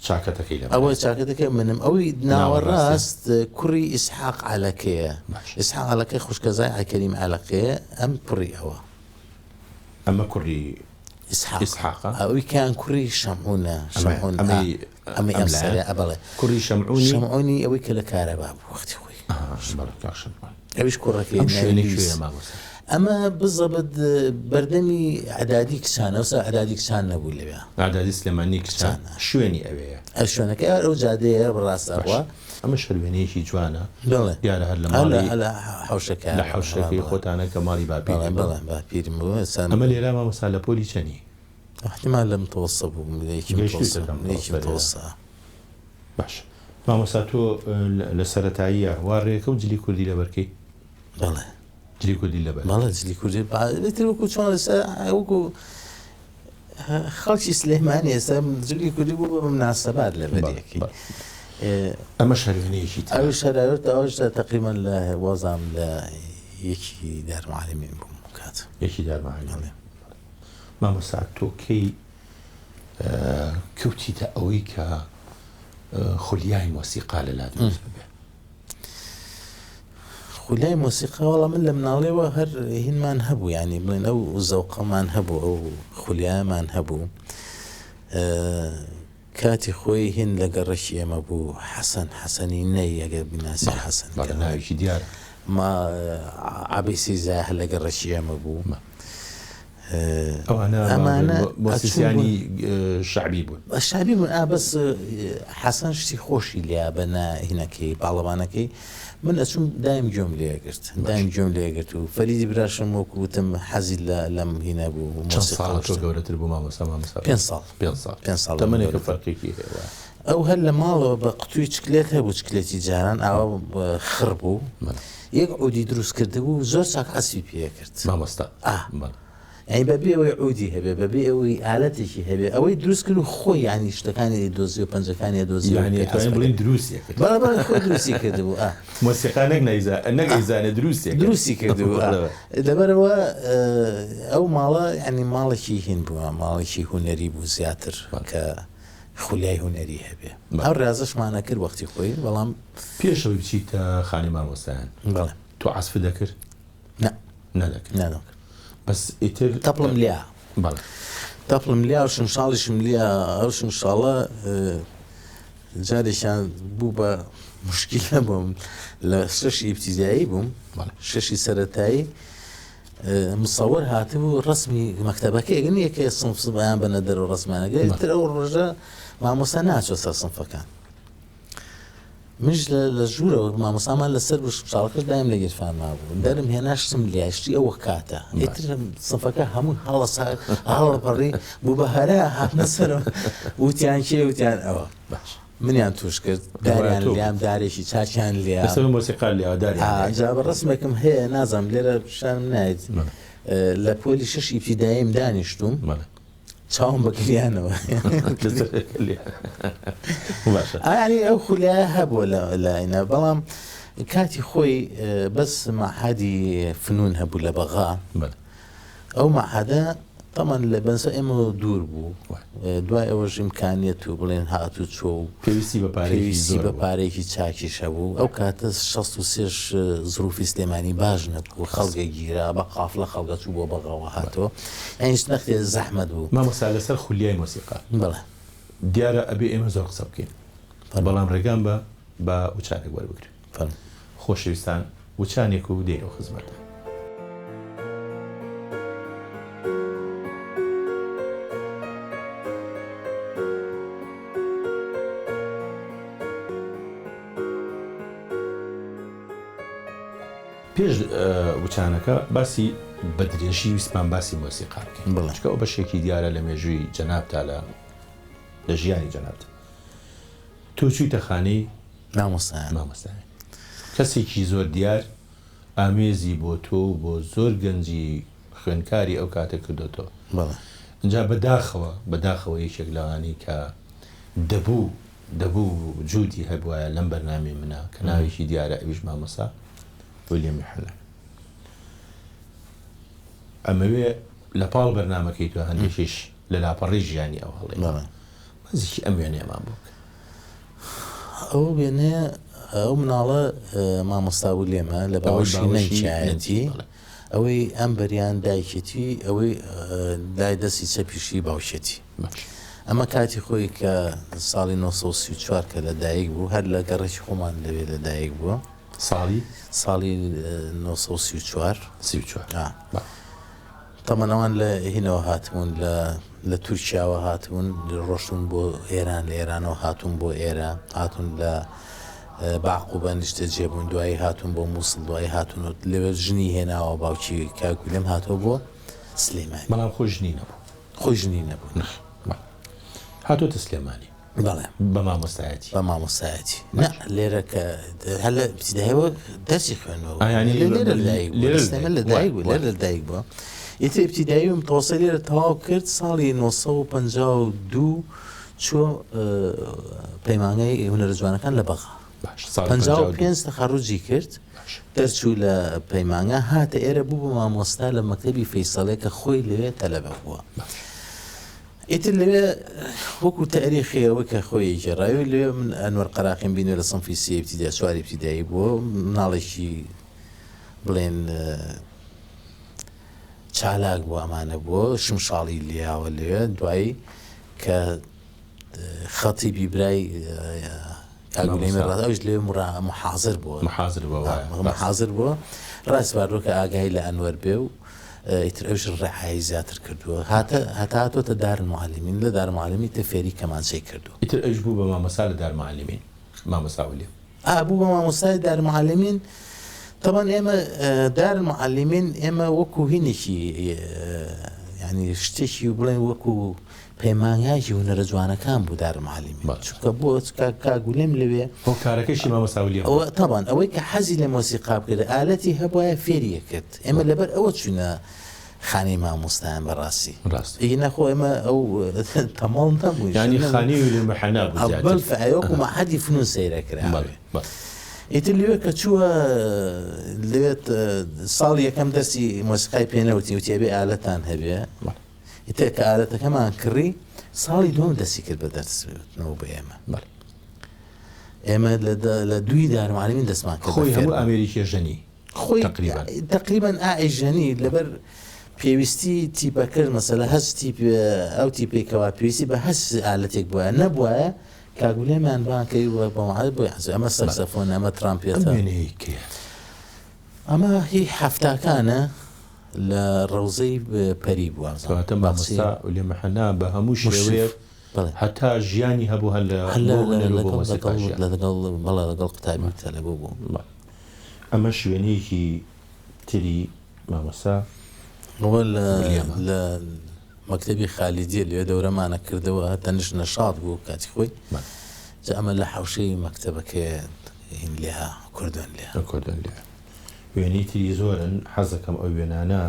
چاکەتەکەی لە ئەوە چاکەتەکە منم ئەوەی ناوەڕاست کوڕی ئیسحاق عەلەکەیە ئیسحاق عەلەکەی خوشکەزای عەکەریم عەلەکەیە ئەم کوڕی ئەمە کوڕی ئیسحاق ئەوەی کیان کوڕی شەمعونە ئەمەی ئەم سەرە ئەبەڵێ کوڕی شەمعونی ئەوەی کە لە کارەبا بوو وەختی خۆی ئەویش کوڕەکەی ئەمە بزەبت بەردەمی عەدادی کچانە وسا عەدادی کچان نەبوو لەوێ عەدادی سلێمانی کچان شوێنی ئەوەیە شوێنەکە ئەو جادەیە بەڕاستەوە ئەمە شەروێنەیەکی جوانە دیارە هەر لە حوشەکە لە حوشەکەی خۆتانە کە ماڵی باپیری باپیرم بوو ئەمە لێرا مامۆستا لە پۆلی چەنی احتمال لە متوەسە بووم لەیەکی متوەسە باش مامۆستا تۆ لە سەرەتاییە وا ڕێەکە و جلی کوردی لە بەرکەی بەڵێ جلی کوردی لەبەر ماڵە جلی کوردی بەتر وەکو چۆن لەسەر وەکو خەڵکی سلێمانی ئێستا جلی کوردی بوو بە مناسەبات لە بەریەکی ئەمە شەروێنەیەکی ئەوی شەرایەت ئەوەشدا تقریبا لە وەزام لە یەکی دارمعالمین بووم کات یەکی دارمعالمین مامۆستا تۆ کەی کەوتیتە ئەوەی کە خولیای مۆسیقا لەلا دروست ببێ خولای مۆسیقا وەڵام من لە مناڵێەوە هەر هینمان هەبوو ینی بڵێن ئەو زەوقەمان هەبوو ئەو خولیایمان هەبوو کاتی خۆی هین لە گەڕەشی ئێمە بوو حەسەنی نەی ئەگەر بیناسی حەسەن ناویشی دیارە ما عەبەیسی زاهر لە گەڕەشی ئێمە بوو ئەمانە مۆسیسیانی شعبی بوون شعبی بوون بەس حەسەن شتی خۆشی لیا بە هینەکەی باڵەوانەکەی من ئەچوم دایم گوێم لێگرت و فەریدی براشم وەکوتم حەزی لەم هینە بوو گەورەتر بوو مامۆستا 5 ساڵ تەمەنێکە فەرقێکی هەیە ئەو هەر لە ماڵەوە بە قوتووی چکلێت هەبوو چکلێتی جاران ئاوا خڕ بوو یەک عودی دروست کرده بوو زۆر چاک حەسی پێ کرد مامۆستا ئەی بەبێ ئەوەی عودی هەبێ بەبێ ئەوەی ئالەتێکی هەبێ ئەوەی دروست کرد و خۆی ینی شتەکانی دۆزی و پەنجەکانی دۆزی بڵین دروستی خۆی دروستی کرده بوو مۆسیقانێک نەگەیزانێ دروستی کرده بوو لەبەرەوە ئەو ماڵە ینی ماڵێکی هین بووە ماڵێکی هونەری بوو زیاتر کە خولیای هونەری هەبێ ئەو ڕازەشمانە کرد وەختی خۆی بەڵام پێشەوەی بچیتە خانی مامۆستایان بەڵێ تۆ عەزف دەکرد نەدەکرد بەس ئیتر تەپڵم لیا تەپڵم لیا و شمشاڵیشم لیا ئەو شمشاڵە جارێکیان بوو بە مشکیلە بووم لە شەشی ئیبتیدایی بووم شەشی سەرەتایی مصور هاتبوو ڕسمی مەکتەبەکە ئەگەنیە کە سنف بەیان بەنە دەرەوە ڕسمانەگە تر ئەو ڕۆژە مامۆستا ناچۆ سەر سنفەکان مش لە ژوورەوە مامۆستامان لەسەر شاڵەکەش دایم لە گیرفان مابوو دەرم هێناشتم لیاشتی ئەوە کاتە ئیتر سنفەکە هەموو هەڵەپەڕی بوو بە هەرا هاتنە سەرەوە وتیان کێ وتیان ئەوە باش منیان توش کرد داریان لیام دارێکی چاکیان لێ مۆسیقال لێواداری جا بە ڕسمێکم هەیە نازانم لێرە شانم نایت لە پۆلی 6 ئیبتیداییم دانیشتوم چاوم بەکریانەوە ینی ئەو خولایە هەبووە لایەنە بەڵام کاتی خۆی بەس مەعهەدی فنون هەبوو لە بەغا ئەو مەعهەدە تەمان لە بەنسە ئێمە دوور بوو دوای ئەوەش ئیمکانیەت و بڵێن هاتوو چۆ و پێویستی بە پارێکی چاکیش هەبوو ئەو کاتە 63 زروفی سلێمانی باش نەبوو خەڵگە گیرا بە قافڵە خەڵگە چوو بۆ بەغاوە هاتۆ ئەنیش نەختێ زەحمەت بوو مامۆستا لەسەر خولیای مۆسیقا بەڵێ دیارە ئەبێ ئێمە زۆر قسە بکەین بەڵام ڕێگان بە وچانێک وەربگرین خۆشەویستان وچانێک و دێنەوە خزمەتە پێش وچانەکە باسی بە درێژی ویسپان باسی مۆسیقا بکەین بڵێنچکە ئەو بەشێکی دیارە لە مێژووی جەنابتا لە ژیانی جەنابتا تۆ چوویتە خانەی مامۆستایان کەسێکی زۆر دیار ئامێزی بۆ تۆ بۆ زۆر گەنجی خوێندکاری ئەو کاتە کردوتەوە اینجا بەداخەوە یەکێک لەوانی کە دەبوو جوودی هەبوایە لەم بەرنامەی منە کە ناوێکی دیارە ئەویش مامۆستا ویلیەمی حەلە ئەمەوێ لە پاڵ بەرنامەکەی تۆ هەندێکیش لە لاپەڕی ژیانی ئەو هەڵێ مەزیکی ئەم وێنەیەمان بوو ئەو وێنێ ئەو مناڵە مامۆستا ویلیەمە لە باوەشی نەیچایەتی ئەوەی ئەم بەریان دایکێتی ئەوەی لای دەستی چەپیشی باوشێتی ئەمە کاتی خۆی کە ساڵی 1934 کە لە دایک بوو هەر لە گەڕێکی خۆمان لەوێ لە دایک بووە ساڵی 1934 تەمەنەوان لە هینەوە هاتمون لە تورکیاوە هاتبوون ڕۆشتون بۆ ئێران لە ئێرانەوە هاتوون بۆ ئێرە هاتون لە باقوبە نیشتە جێبوون دوایی هاتون بۆ مووسڵ دوایی هاتون لەوێ ژنی هێناوە باوکی کاکولێم هاتۆ بۆ سلێمانی بەڵام خۆ ژنی نەبوو هاتۆتە سلێمانی بەڵێ بە مامۆستایەتی لێرە کە هەر لە ابتیداییەوە دەرسی خوێنەوە لە دایک بووە ئیتر ابتیدایی و متەوەسەط لێرە تەواو کرد ساڵی 1952 چوە پەیمانگای هونەرە جوانەکان لە بەغا 55 تەخەڕوجی کرد دەرچوو لە پەیمانگا هاتە ئێرە بوو بە مامۆستا لە مەکتەبی فەیسەڵێ کە خۆی لەوێ تەلەبە بووە ئیتر لەوێ وەکو تاریخیەوە کە خۆی گێڕاوی لێ من ئەنوەر قەراقیم بینوێ لە سەنفی سێ ابتیدایی چوار ابتیدایی بووە مناڵێکی بڵێن چالاک بوو ئەمانە بووە شمشاڵی لیاوە لێوێ دوایی کە خەتیبی برای کاگولێمی ڕاست ئەوش لێ محازر بووە ڕاست باردۆ کە ئاگای لە ئەنوەر بێ و ئیتر ئەوش ڕێحایی زیاتر کردووە هاتۆتە دارالمعلمین لە دارالمعلمی تە فێری کەمانچەی کردو ئیتر ئەوش بوو بە مامۆستا لە دارالمعلمین مامۆستا ویلیەم بوو بە مامۆستای دارالمعلمین طبعا ئێمە دارالمعلمین ئێمە وەکو هینێکی ینی شتێکی بڵێن وەکو پەیمانگایکی هونەرە جوانەکان بوو دارالمعلمین چونکە بۆ کاگولێم لەوێ بۆ کارەکەشی مامۆستا ویلیەم طبعا ئەوەی کە حەزی لە مۆسیقا بکرد ئالەتی هەبوایە فێریە کرد ئێمە لەبەر ئەوە چوونە خانەی مامۆستایان بەڕاستی نەخۆ ئێمە ئەو تەماڵ نەبوو ینی خانەی ویلیەم حەنا بوو وەکو مەعهەدی فنون سەیرە کرا ئیتر لێوێ کە چووە لەوێت ساڵی یەکەم دەستی مۆسیقای پێنەوتی وتێبێ ئالەتان هەبێ ئیتر کە ئالەتەکەمان کڕی ساڵی دوم دەستی کرد بە دەرسنەوە بە ئێمە لە دوی دارالمعلمین دەستمان کرد خۆی هەموو ئەمریکی ژەنی خۆی تقریبا ئاژەنی لەبەر پێویستی تیپەکرد مەسەلە هەست ئەو تیپێکەوە پێویستی بە هەست ئالەتێک بووە نەبووە کاگولێمان بانکەی بەماعاد بۆ ئەمە سەکسەفۆن ئەمە ترامپێتە ئەمە هی هەفتاکانە لە ڕەوزەی پەری بووە کەواتە مامۆستا لێ مەحەنا بە هەموو شێوەیەک هەتا ژیانی هەبوو هەر لەگەڵ قوتابی تەلەبوو بوو. ئەمە شوێنەیەکی تری مامۆستا لە مەکتەبی خالیدیە لێ دەورەمانە کردەوە هەتەنش نەشاط بوو کاتی خۆی ئەمە لە حوشەی مەکتەبەکە لێها کوردن لێ وێنەی تری زۆرن حەزەکەم ئەو وێنانە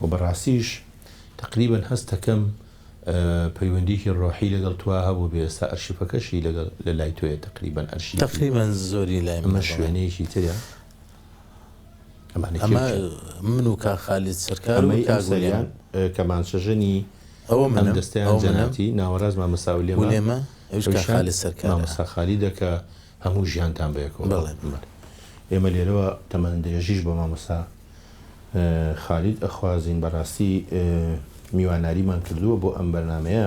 و بەڕاستیش تقریبا هەستەکەم پەیوەندیکی ڕۆحی لەگەڵ توا هەبوو بێستا ئەرشیفەکەشی لە لای تۆیە تقریبان ئەرشی تقریبا زۆری لای ئەمە شوێنەیەکی ترە ئەمە من و کا خالید سەرکار و کاگولیان کەمانچەژنی ئەوە من دەستیان جەناتی ناوەڕاز مامەساولێمە مامۆستا خالیدە کە هەموو ژیانتان بەیەکەوە ئێمە لێرەوە تەمەندێژیش بە مامۆستا خالید ئەخوازین بەڕاستی میواناریمان کردووە بۆ ئەم بەرنامەیە.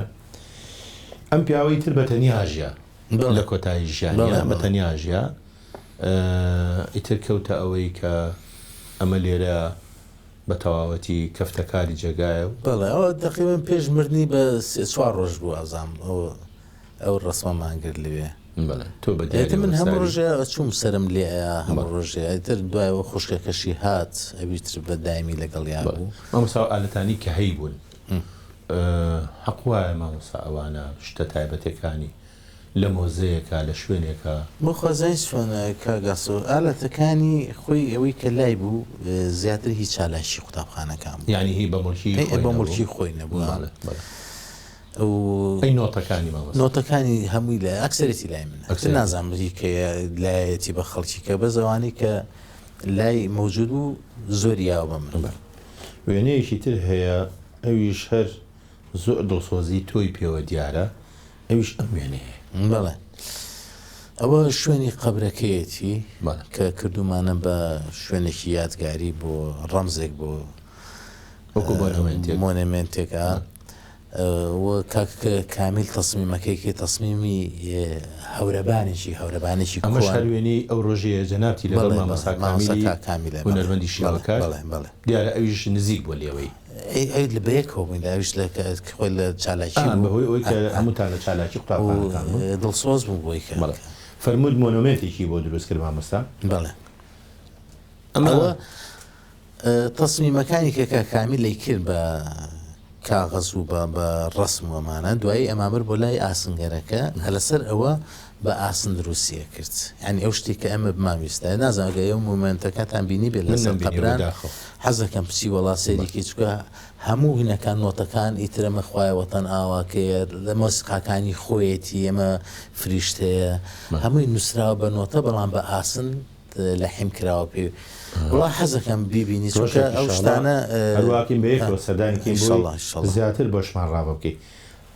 ئەم پیاوەی تر بەتەنی هاژیا لە کۆتایی ژیانە بەتەنی هاژیا ئیتر کەوتە ئەوەی کە ئەمە لێرە بە تەواوەتی کەفتەکاری جێگایە و بەڵێ ئەوە دەقیبن پێش مردنی بە 4 ڕۆژ بوو ئازام ئەو ڕسمەمان کرد لەوێ تۆ بەدێت من هەموو ڕۆژێ چوم سرم لێ هەموو ڕۆژێ ئەتر دوایەوە خوشکەکەشی هات ئەویتر بە دایمی لەگەڵیا بوو مامۆستا ئالەتانی کە هەی بوون حەق وایە مامۆستا ئەوانە شتە تایبەتەکانی لە مۆزەیەکە لە شوێنێکە بۆ خۆزای شوێنە کاگاسۆ ئالەتەکانی خۆی ئەوەی کە لای بوو زیاتر هیچ چالاشی قوتابخانەکان یعنی هی بە مڵکی خۆی نەبوو ئەی نۆتەکانی نۆتەکانی هەمووی لە ئەکسەرەتی لای من نازانمەی کە لایەتی بە خەڵکی کە بە زەوانی کە لای مەوجود و زۆر یاوە بە من وێنەیەکی تر هەیە ئەویش هەر زۆر دڵسۆزی تۆی پێوە دیارە ئەویش ئەم وێنەیە بەڵێ ئەوە شوێنی قەبرەکەیەتی کە کردومانە بە شوێنێکی یادگاری بۆ ڕەمزێک بۆ مۆنێمنتێکە کاکە کامیل تەسمیمەکەی تەسمیمی هەورەبانێکی ئەمەش هەروێنی ئەو ڕۆژەیە جەنابی لەگەڵ مامۆستا کامیلی هونەرمەندی شێوەکار دیارە ئەویش نزیک بۆ لێوەی ئەی لە بەیەکەوە بووین ئەویش خۆی لە چالاکی بەهۆی ئەوەی کە هەمووتان لە چالاکی قوتابخانەکان دڵسۆز بوو بۆی کە فەرموود مۆنۆمنتێکی بۆ دروست کرد مامۆستا بەڵێ ئەمەوە تەسمیمەکانی کە کامیل لی کرد بە کاغەز و بە ڕسم وەمانە دوایی ئەمابەر بۆ لای ئاسنگەرەکە هەلەسەر ئەوە بە ئاسن دروستیە کرد ینی ئەو شتی کە ئەمە بماویستە نازانگە ئەو مومنتەکەتان بینی بێت لەسەر قەبران حەزەکەم پچی وەڵا سەیرێکی چکە هەموو هینەکان نۆتەکان ئیترەمە خوایەوەتەن ئاواکەیە لە مۆسیقاکانی خۆیەتی ئەمە فریشتەیە هەمووی نووسراوە بە نۆتە بەڵام بە ئاسن لە حیم کراوە پێ وڵا حەزەکەم بیبینی چۆکە ئەو شتانە هەرواکەین بەیەکەوە سەردانێکی زیاتر بۆشمان ڕاوە بکەیت.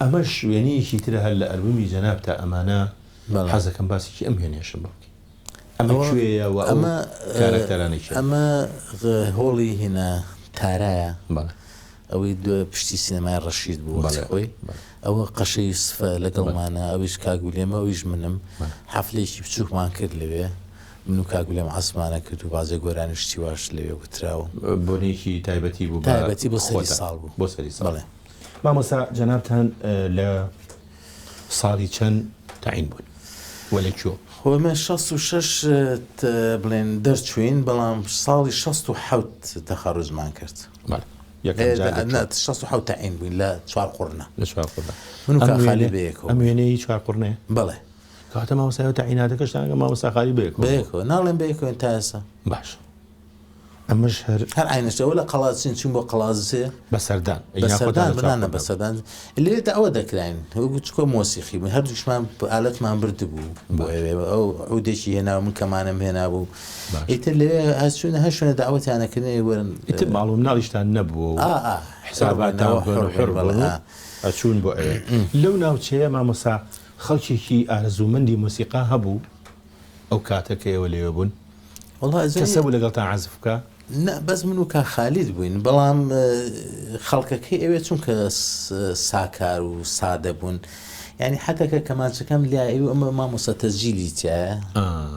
ئەمە شوێنەیەکی ترە هەر لە ئەلبومی جەناب تا ئەمانە حەزەکەم باسێکی ئەم وێنێشم بکەین. ئەمە کوێیە و ئەمە کارەکتەرانێکی ئەمە هۆڵی هینە تارایە ئەوەی پشتی سینەمای ڕەشید بوو خۆی ئەوە قەشەی یوسفە لەگەڵمانە ئەویش کاگولێمە ئەویش منم حەفلێکی بچووکمان کرد لەوێ من و کاگولێم عەسمانە کرد و بازێ گۆرانی شتی واش لەوێ وتراوە بۆنێکی تایبەتی بوو تایبەتی بۆ سەری ساڵ بوو بۆ سەری ساڵ. مامۆستا جەنابتان لە ساڵی چەند تەعین بوون وەلەکوێ؟ خۆمە 66 بڵێن دەرچوین بەڵام ساڵی 67 تەخەڕوجمان کرد 67 تەعین بووین لە 4 قوڕنە من و کاخالی بەیەکەوە. ئەم وێنەی 4 قوڕنەیە؟ بەڵێ. کاتە مامۆستا تەعیناتەکەشتان کە مامۆستا خالی بەیەکەوە ناڵێن بەیەکەوەین تا ئێستا. باش ئەمەش هەر عینەشەوە لە قەڵاتچین چوون بۆ قەڵازێ بەسەردان بەسەردان بەسەردان لێتە ئەوە دەکراین چکۆ مۆسیقی بووین هەردووشمان ئالەتمان برد بوو بۆ ئەو عودێکی هێناوە من کەمانم هێنا بوو ئیتر لێ هەچوونە هەر شوێنە داوەتیانەکردنی وەرن ئیتر ماڵوم ناڵیشتان نەبووە حساباتەوە ئەچوون بۆ ئەوێ. لەو ناوچەیە مامۆستا خەڵکێکی ئارەزوومەندی مۆسیقا هەبوو ئەو کاتەکەیەوە لێوە بوون کەسە بوو لەگەڵتان عەزف بکە؟ بەس من و کا خالید بووین بەڵام خەڵکەکەی ئەوێ چونکە ساکار و سادە بوون يعني حتى كمان كم لا ما مستسجيلي تا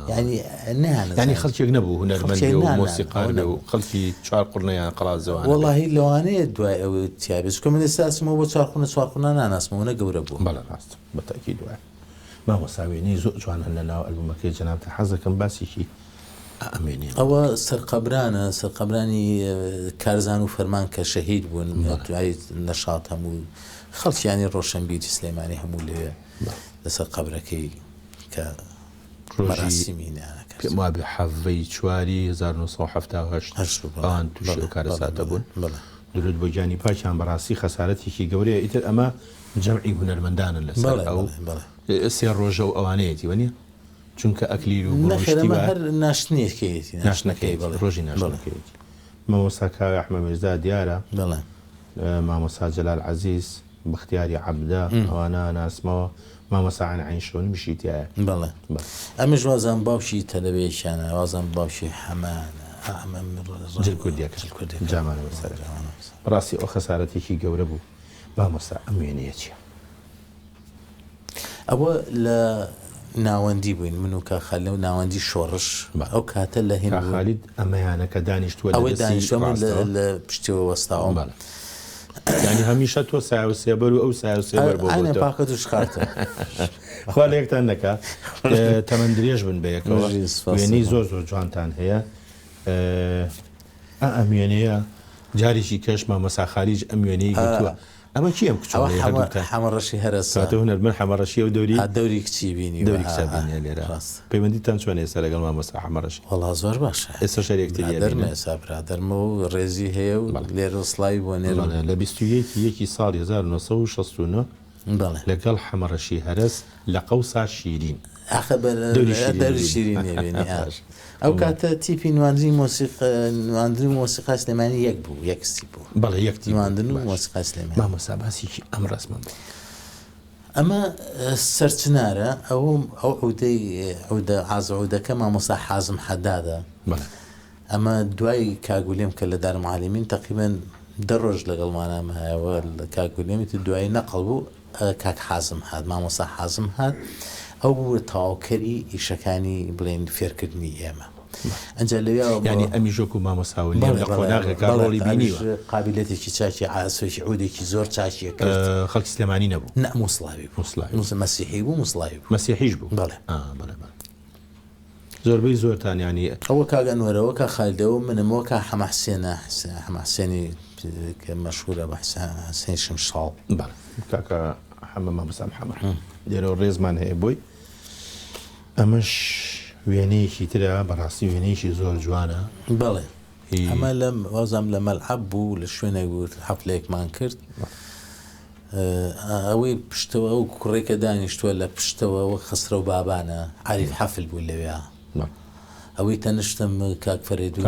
يعني نهنا يعني خلشي نبو هنرمندي وموسيقار نبو خلشي شعر قرنا يعني قراء زوان والله لو أنا دواء أو تا بس كم الأساس مو بشاركنا أنا اسمه نجوربو بلا راست بالتأكيد واحد ما هو ساويني زوج جوان هنا المكي جناب حظ كم بس شيء أميني أو سرقبراني كارزان وفرمان كشهيد بون دعاية نشاط همو خلص يعني الروشن بيت سليماني همو اللي لسرقبركي كمراسمين يعني ما بحظي شواري 1978 آن توشي كارسات بون درود بجاني باشان براسي خسارتي كي قوري إتر أما جمعي هنرمندان لسر أو سير روجو أوانيتي ونيا چونکە ئەکلیل و هەر ناشتنیەکەیەتی ناشنەکەی ڕۆژی ناشنەکەیەتی مامۆستا کاوی ئەحمەد میرزا دیارە مامۆستا جەلال عەزیز بەختیاری عەبدە ئەوانە ناسمەوە مامۆستا عەین شۆن میشیتیایە بەڵێ ئەمەش وازان باوشی تەلەڤیزیۆنە وازان باوشی حەمانە جلکوردیەکە جامانە بەسەر ڕاستی ئەو خەسارەتێکی گەورە بوو مامۆستا ئەم وێنەیە چییە ئەوە لە ناوەندی بووین من و کاخالی و ناوەندی شۆڕش ئەو کاتە لە هێن خالید ئەمەیانە کە دانیشتووە ئەوەی دانیشتووە لە پشتیەوە وەستاوم یعنی هەمیشە تۆ سایە و سێبەر و ئەو سایە و سێبەر بۆ ئەینە پاکە توش خاتە خوا لە یەکتان نەکا تەمەن درێژ بن بە یەکەوە وێنەی زۆر زۆر جوانتان هەیە ئەم وێنەیە جارێکی کەش مامۆستا خالیج ئەم وێنەی گوتووە ئەمە چی ئەم کچۆڵەیە حەمەڕەشی هەرەسا کاتە هونەرمەند حەمەڕەشی و دەوری کچی بینی دەوری کچە بینیە لێرە پەیوەندیتان چۆنە ئێستا لەگەڵ مامۆستا حەمەڕەشی وەڵا زۆر باشە ئێستا شەریەکتری دەرمە ئێستا برادەرمە و ڕێزی هەیە و لێرە سڵاوی بۆ نێرە لە 21 ساڵی 1969 لەگەڵ حەمەڕەشی هەرس لە قەوسا شیرین دەوری شیرینێ بینی ئەو کاتە تیپی نواندنی مۆسیقا سلێمانی یەک بوو یەکسی بوو بەڵێ یەکتی نواندن و مۆسیقا سلێمانی مامۆستا باسیکی ئەم ڕسمە بوو ئەمە سەرچنارە ئەو عودەی عودەکە مامۆستا حازم حەدادە ئەمە دوای کاگولێم کە لە دارمعالمین تقریباً 10 ڕۆژ لەگەڵمانە هەیەوە کاگولێمیت دوایی نەقڵ بوو کاک حازم هات مامۆستا حازم هات ئەو بوو تاواکەری ئیشەکانی بڵێن فێرکردنی ئێمە ئەنجا لەوێ ینی ئەمی ژۆک و مامۆستا لە قۆناغێکا ڕۆڵی بینیوە قابلەتێکی چاکی عاسۆکی عودێکی زۆر چاکیە کرد خەڵکی سلێمانی نەبوو نە موسڵاوی مەسیحی بوو موسڵاوی بوو مەسیحیش بوو بەڵێ زۆربەی زۆرتان ینی ئەوە کاک ئەنوەرەوە کە خالدەوە منمەوە کە حەمەحسێنە حەمەحسێنی کە مەشهورە بە حسێن شمشاڵ کاکە حەمە مامۆستا محەمەد لێرەوە ڕێزمان هەیە بۆی ئەمەش وێنەیەکی ترە بەڕاستی وێنەیەکی زۆر جوانە بەڵێ ئەمە لەم وازام لە مەلعەب بوو لە شوێنێک بوو حەفلەیەکمان کرد ئەوەی پشتەوە ئەو کوڕێکە دانیشتووە لە پشتەوە خسرە و بابانە عریف حەفل بوو لەوێ ئەوەی تەنشتم کاک فەریدون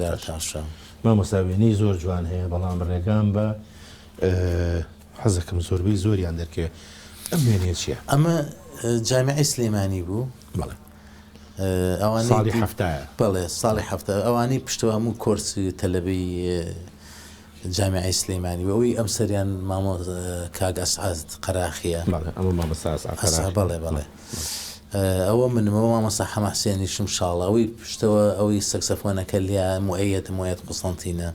دارتاشە مامۆستا وێنەی زۆر جوان هەیە بەڵام ڕێگام بە حەزەکەم زۆربەی زۆریان دەرکێ ئەم وێنەیە چییە؟ ئەمە جامیعەی سلێمانی بوو ساڵی هەفتایە بەڵێ ساڵی هەفتە ئەوانەی پشتەوە هەموو کۆرسی تەلەبەی جامیعەی سلێمانی ئەوەی ئەم سەریان مامۆ کاک ئەسعاد قەراخیە ئەمە مامۆستا ئەسعاد بەڵێ ئەوە منمەوە مامۆستا حەمەحسێنی شمشاڵ ئەوەی پشتەوە ئەوەی سەکسەفۆنەکە لیا موەیەت قوستەنتینە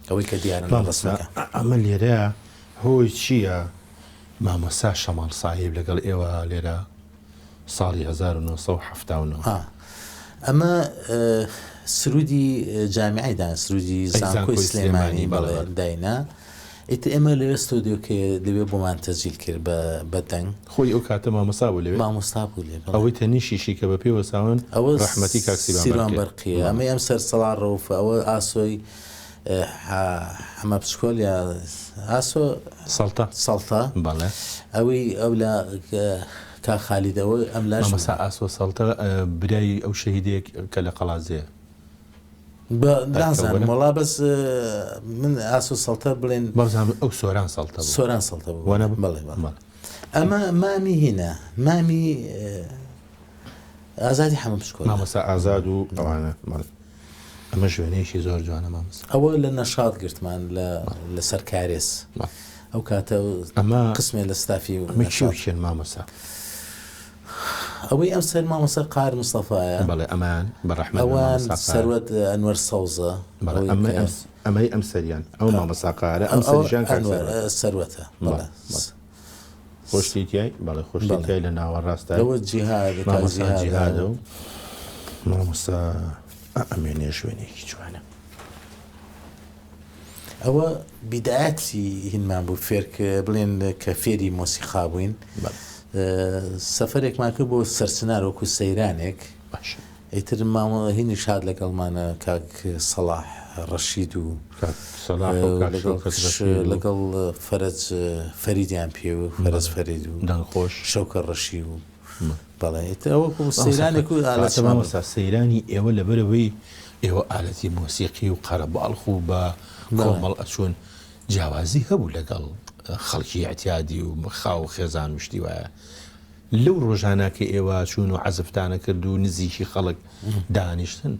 ئەوەی کە دیارە ڕسمەکە ئەمە لێرە هۆی چییە مامۆستا شەماڵ ساحیب لەگەڵ ئێوە لێرە ساڵی 1970 ئەمە سرودی جامیعی دان سرودی زانکۆی سلێمانی بەڵێ داینا ئیتر ئێمە لەوێ ستۆدیۆکە لەوێ بۆمان تەسجیل کرد بە دەنگ خۆی ئەو کاتە مامۆستا بوو لەوێ مامۆستا بوو لێ ئەوەی تەنیشیشی کە بە پێوە ساون ڕەحمەتی کاک سیروان بەرقیە ئەمە ئەم سەر سەڵار ڕەوفە ئەوە ئاسۆی حەمە پسکۆل یا ئاسۆ سەڵتە بەڵێ ئەوەی ئەو لە کا خالیدەوە ئەم لاش مامۆستا ئاسۆ سەڵتە برای ئەو شەهیدێک کە لە قەڵازەیە دازانم وڵا بەس من ئاسۆ سەڵتە بڵێن ئەو سۆران سەڵتە سۆران سەڵتە بوو بەڵێ ئەمە مامی هینە مامی ئازادی حەمە پسکۆل مامۆستا ئازاد و ئەوانە ئەمە ژوێنەیەکی زۆر جوانە مامۆستا ئەوە لە نەشاط گرتمان لە سەر کارێس ئەو کاتە ئەمە قسمێ لە ستافی و ئەمەشێن مامەسا ئەوەی ئەم سەر مامۆستا قار مستەفایە بەڵێ ئەمان بەڕەحمە ئەوان سەروەت ئەنوەر سەوزە ئەمەی ئەم سەریان ئەو مامەساقارە ئەم سەریژان سەروەتە خۆشتی تای بەڵێ خۆشتی تای لە ناوەڕاستە ئەوە جیهادە و مامۆستا ئەمێنێ شوێنێکی جوانە ئەوە بیدایەتی هینمان بوو فێرکە بڵێن کە فێری مۆسیقا بووین سەفەرێکمان کرد بۆ سەرچنار وەکو سەیرانێک باش ئیتر هینی شاد لەگەڵمانە کاک سەلاح ڕەشید و لەگەڵ فەرەج فەریدیان پێ و فەرەج فەرید و دەنگخۆش شەوکە ڕەشی و بەڵێ ئەوەکو سەیرانێک و ئالەتەمامەسا سەیرانی ئێوە لەبەرەوەی ئێوە ئالەتی مۆسیقی و قەرەباڵخ و بە کۆمەڵ ئەچوون جیاوازی هەبوو لەگەڵ خەڵکی اعتیادی و خاو خێزان وشتی وایە لەو ڕۆژانە کە ئێوە چوون و عەزفتانە کرد و نزیکی خەڵک دانیشتن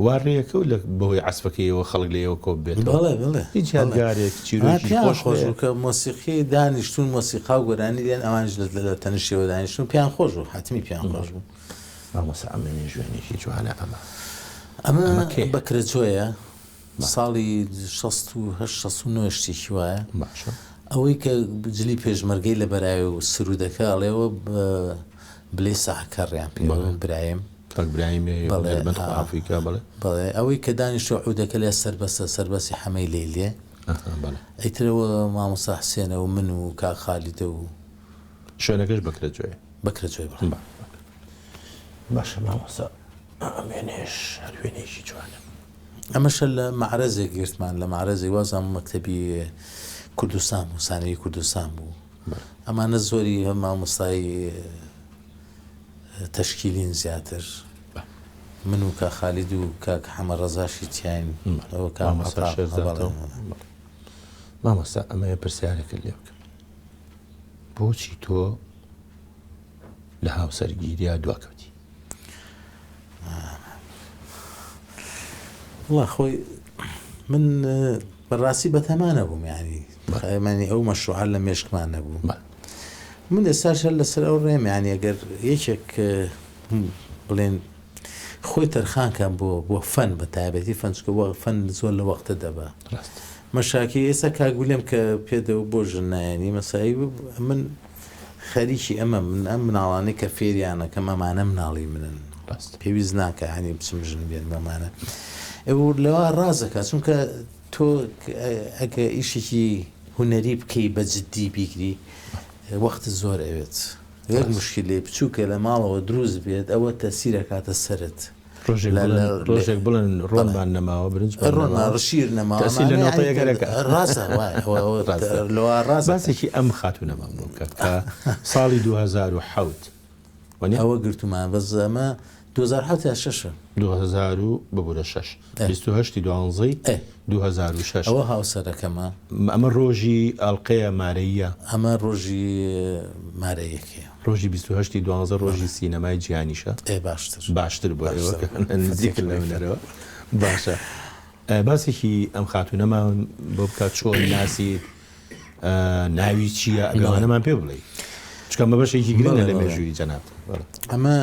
وارڕێیەکە و لە بەهۆی عەزفەکەیەوە خەڵک لە ئێوە کۆ بێتەوە هیچ یادگارێک چیرۆکی خۆش کە مۆسیقی دانیشتون مۆسیقا و گۆرانی دێن ئەوانش لە تەنشیەوە دانیشتون پیان خۆش بوو حتمی پیان خۆش بوو مامۆستا ئەمێنێ ژوێنێکی جوانە ئەمە بەکرەجۆیە ساڵی 1969 شتێکی وایە باشە ئەوەی کە جلی پێشمەرگەی لە بەرای و سرودەکە ئەڵێەوە بلێ ساحکەڕیان پێ برایم ئافریکا بڵێ ئەوەی کە دانیشتۆ عودەکە لێ سەربەسی حەمەی لێلێ ئەیترەوە مامۆستا حسێنە و من و کاک خالیدە و شوێنەکەش بەکرەجۆیە باشە مامۆستا ئەمێنێش هەروێنێکی جوانە ئەمەشە لە معرەزێک گرتمان لە معرەزێک وازم مەکتەبی کوردستان و سانەوی کوردستان بوو ئەمانە زۆری هەم مامۆستای تەشکیلین زیاتر من و کاک خالید و کاک حەمە ڕەزاشی تیاین مامۆستا ئەمەیە پرسیارێکە لێ بکەم بۆچی تۆ لە هاوسەرگیریە دواکەوتی وڵا خۆی من بەڕاستی بەتەمانە بووم یعنی ئەو مەشروعە لە مێشکمان نەبوو من ئێستاشە لەسەر ئەو ڕێم یعنی ئەگەر یەکێک بڵێن خۆی تەرخانکەم بۆ فەن بە تایبەتی فەنچکە فەن زۆر لە وەختە دەبە مەشاکی ئێستا کاگولێم کە پێدەوە بۆ ژنایانی مەسایی من خەریکی ئەمە من ئەم مناڵانەی کە فێریانە کە مەمانە مناڵی منن پێویست ناکە هەنی بچم ژن بێن بەمانە ئەو لەوە ڕازەکە چونکە تۆ ئەگە ئیشێکی هونەری بکەی بە جددی بیگری وەختت زۆر ئەوێت یەک مشکلێ بچووکە لە ماڵەوە دروست بێت ئەوە تەسیرە کاتە سەرت ڕۆژێک بڵێن ڕۆنمان نەماوە برنج ڕشیر نەماوە ڕاستێکی ئەم خاتونەمان بووکە کە ساڵی 2007 ئەوە گرتومان بە زەمە 2006 ببوورە 6 2006 ئەوە هاوسەرەکەمە ئەمە ڕۆژی ئەڵلقەیە مارەیە ئەمە ڕۆژی مارەیەکەیە ڕۆژی 12 ڕۆژی سینەمای جیهانیشە باشتر بۆ نزیکە لەوەرەوە باشە باسێکی ئەم خاتونەمان بۆ بکات چۆن ناسی ناوی چییە ئەگەوانەمان پێ بڵێ چکە مە بەشێکی گرنگە لە مێژووی جەناب ئەمە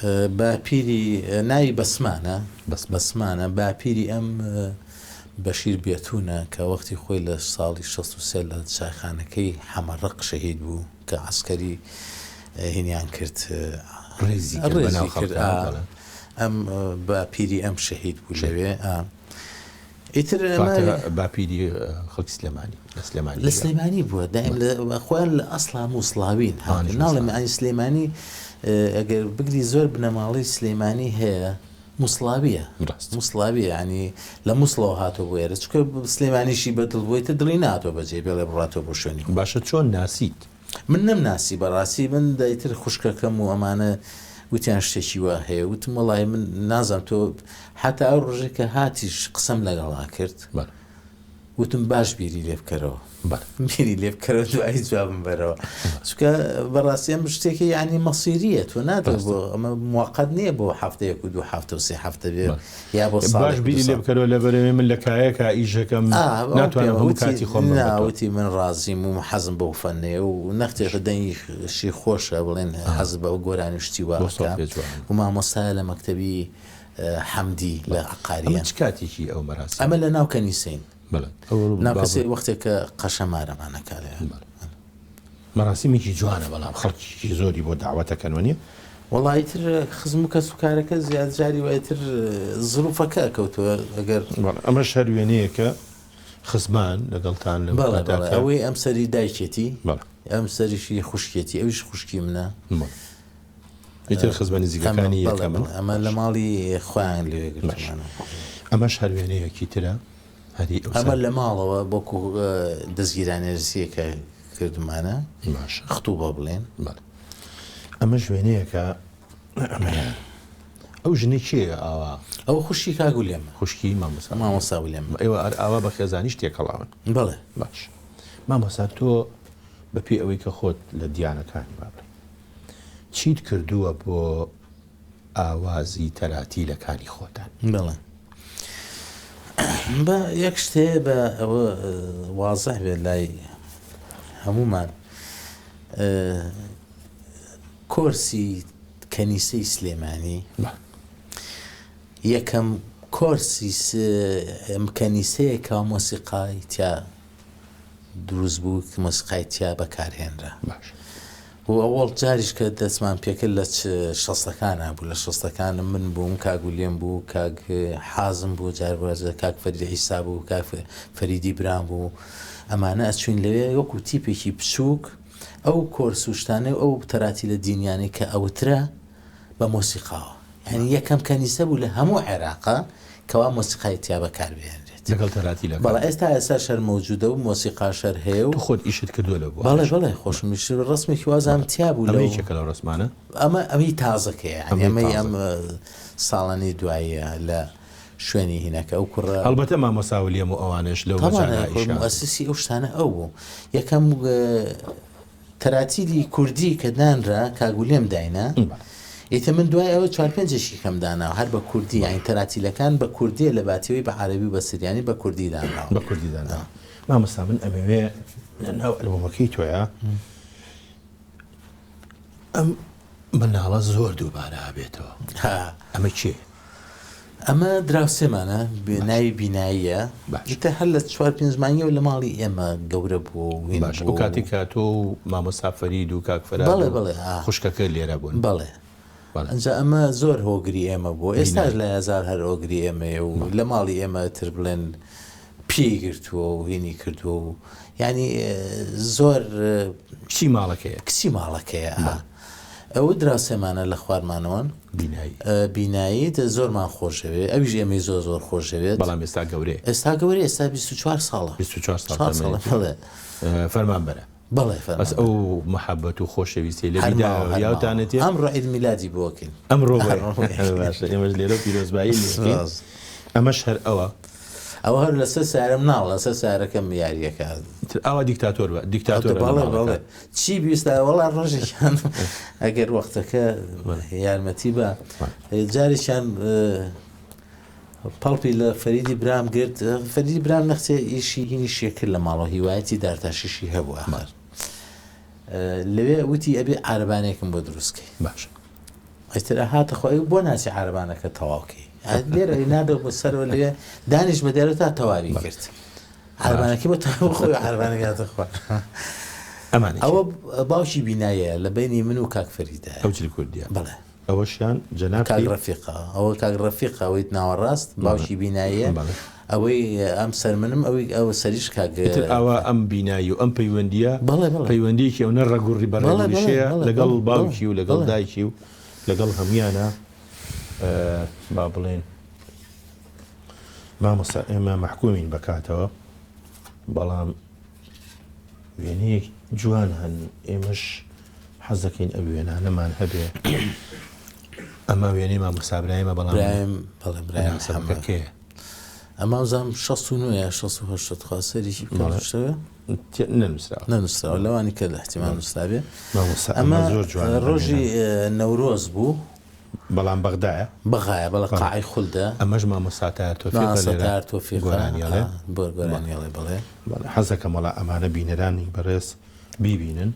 باپیری ناوی بەسمانە باپیری ئەم بەشیر بێتونە کە وەختی خۆی لە ساڵی 63 لە چاخانەکەی حەمەڕق شەهید بوو کە عسکەری هینیان کرد ڕێزی کرد ئەم باپیری ئەم شەهید بوو لەوێ ئیتر باپیری خەڵکی سلێمانی لە سلێمانی بووە دائیم خۆیان لە ئەسڵا مووسڵاوین ناڵێ ئەنی سلێمانی ئەگەر بگری زۆر بنەماڵی سلێمانی هەیە مووسڵاویە ینی لە مووسڵەوە هاتۆ بۆ ێرە چکە سلێمانیشی بەدڵ بۆیتە دڵی ناتۆ بەجێ بێڵێ بڕاتەوە بۆ شوێنی باشە چۆن ناسیت من نەمناسی بەڕاستی من دایتر خوشکەکەم و ئەمانە وتیان شتێکی وا هەیە وتم وەڵای من نازانم تۆ حتا ئەو ڕۆژێک کە هاتیش قسەم لەگەڵا کرد وتم باش بیری لێ بکەرەوە بیری لێ بکەرەوە دوایی جوابم بەرەوە چونکە بەڕاستی ئەم شتێکی یعنی مەسیریە تۆ ناتوانێت بۆ ئەمە موقەت نییە بۆ هەفتەیەک و 2 هەفتە و 3 هەفتە بێ یا بۆ ساڵ باش بیری لێ بکەرەوە لەبەرەوەی من لە کایەکە ئیژەکەم ناتوانم هەموو کاتی خۆم ناوتی من ڕازیم و حەزم بەو فەنێ و نەختێک دەنگیشی خۆشە بڵێن حەز بە ئەو گۆرانی شتی وا و مامۆستایە لە مەکتەبی حەمدی لە عقاریە چ کاتێکی ئەو مەراسی ئەمە لە ناو کەنیسەین ناکەسێ وەختێک کە قەشەمارەمانەکارێ مەراسیمێکی جوانە بەڵام خەڵکی زۆری بۆ داوەتەکەن وەنیە وەڵی تر خزم و کەس و کارەکە زیاد جاری وایتر زروفەکە کەوتووە ئەگەر ئەمە شەر وێنەیە کە خزمان لەگەڵتان ئەوەی ئەم سەری دایکێتی ئەم سەریشی خوشکێتی ئەویش خوشکی منە ئیتر خزمانی زیگەکانی یەکە من ئەمە لە ماڵی خۆیان لێگرمانە ئەمەش هەر وێنەیەکی ترە ئەمە لە ماڵەوە بۆکو دەستگیرانێرسیەکە کردمانە خەتوبە بڵێن ئەمە ژوێنەیەکە ئەو ژنەی چیە ئاوا ئەو خوشکی کاگولێمە خوشکی مامۆستا ولێم ئێوە ئاوا بە خێزانی شتێکەڵاون بڵێ باش مامۆستا تۆ بەپێی ئەوەی کە خۆت لە دیانەکانی بابڕێ چیت کردووە بۆ ئاوازی تەراتی لەکانی خۆتان بڵێ بە یەک شتێ بە ئەوە وازەح بێت لای هەمومان کۆرسی کەنیسەی سلێمانی یەکەم کۆرسی کەنیسەیەکە مۆسیقای تیا دروست بوو کە مۆسیقای تیا بەکارهێنرا و ئەوڵ جاریش کە دەستمان پێکرد لە شەستەکانە بوو لە شەستەکانم من بووم کاگولێم بوو کاک حازم بوو جاربازە کاک فەریدی عیسا بوو کاک فەریدی برام بوو ئەمانە ئەچوین لەوێ وەکو تیپێکی بچووک ئەو کۆرسوشتانە ئەو تەراتی لە دینیانی کە ئەوترە بە مۆسیقاوە یعنی یەکەم کەنیسە بوو لە هەموو عێراقا کەوا مۆسیقای تیا بەکاربهێنرێت لەگەڵ تەراتی لە بەڵێ ئێستا شەر مەوجودە و مۆسیقا شەر هەیە و خۆت ئیشت کردووە لە بوو بەڵێ خۆشمیش ڕسمێکی وازام تیا بوو لەوەیەکە لە ڕسمانە ئەمەی تازەکەیە ئەمەی ئەم ساڵانی دواییە لە شوێنی هینەکە ئەو کوڕە هەڵبەتە مامۆساولیەم و ئەوانش لەو مؤسسی ئەو شتانە ئەو بوو یەکەم تەراتیلی کوردی کە دانرا کاگولێم داینە ئیتە من دوای ئەوە 4-5 کەم داناوە هەر بە کوردی یانی تەراتیلەکان بە کوردیە لە باتیەوەی بە عەرەبی و بە سریانی بە کوردی داناوە بە کوردی داناوە مامۆستا من ئەمەوێ لەناو ئەلبۆمەکەی تۆیە ئەم مناڵە زۆر دووبارە هەبێتەوە ئەمە چێ ئەمە دراوسێمانە ناوی بیناییە ئیتە هەر لە 4-5 مانگەوە لە ماڵی ئێمە گەورە بوو باش ئەو کاتی کە تۆ و مامۆستا فەرید و کاک فەراد بەڵێ خوشکەکە لێرە بوون بەڵێ ئەنجا ئەمە زۆر هۆگری ئێمە بوو ئێستاش لە هزار هەر هۆگری ئێمەیە و لە ماڵی ئێمە تر بڵێن پێی گرتووە و هێنی کردووە و ینی زۆر کچی ماڵەکەیە ئەوە دراوسێمانە لە خوارمانەوەن بینایی زۆرمان خۆشەوێت ئەویش ئێمەی زۆر خۆشەوێت بەڵام ئێستا گەورەیە ئێستا 24 ساڵە 24 ساڵ فەرمان بەرە بەڵێ بەس ئەو محەبەت و خۆشەویستی لە یاوتانێتی ئەمڕۆ عید میلادی بۆکەین ئەمڕۆ ئێمەش لێرە پیرۆزبایی ئەمەش هەر ئەوە هەر لەسەر سارم ناڵ لەسەر سارەکەم یاریەکە ئەوە دیکتاتۆر بە دیکتاتۆر بەڵێ چی بیستە وەڵا ڕۆژێکیان ئەگەر وەختەکە یارمەتی بە جارێکیان پەڵپی لە فەریدی برام گرت فەریدی برام نەخچێ ئیشی هینی شێکرد لە ماڵەوە هیوایەتی دارتاشیشی هەبوو ئەمەر لەوێ وتی ئەبێ عارەبانێکم بۆ دروستکەی باش ئەسترا هاتە خۆی بۆ ناچی عارەبانەکە تەواوکەی لێرە نادە بۆ سەرەوە لێ دانیش بە دێرە تا تەواوی کرد عارەبانەکەی بۆ تەواو خۆی عارەبانەکەاتە خوار ئەوە باوکی بینایە لە بینی من و کاک فەریدە ئەو جلی کوردیە بڵێ ئەوەشیان جەناب کاک ڕەفیقا ئەوە کاک ڕەفیقا ئەوەی ناوەڕاست باوکی بینایە ئەوەی ئەم سەر منم ئەوە سەریش کاگتر ئەوە ئەم بینایی و ئەم پەیوەندیە پەیوەندیەکی ئەو نەڕە گوڕی بەڕێشەیە لەگەڵ باوکی و لەگەڵ دایکی و لەگەڵ هەمویانە با بڵێن مامۆستا ئێمە مەحکومین بکاتەوە بەڵام وێنەیەک جوان هەن ئێمەش حەز دەکەین ئەو وێنانەمان هەبێ ئەمە وێنەی مامۆستا برایمە بەڵام برایم سەمەکەیە ئەمە زانام 69 یا 68 خوا سەریشی بکەشەوە نەنووسراوە لەوانی کە لە احتیمال نووسرابێ. ئەمە ڕۆژی نەورۆز بوو بەڵام بەغدایە بەڵە قاعی خولدا ئەمەش مامۆستا تۆفیق گۆرانیاڵێ بڵێ حەزەکەم وەڵا ئەمانە بینەرانی بەڕێز بیبینن.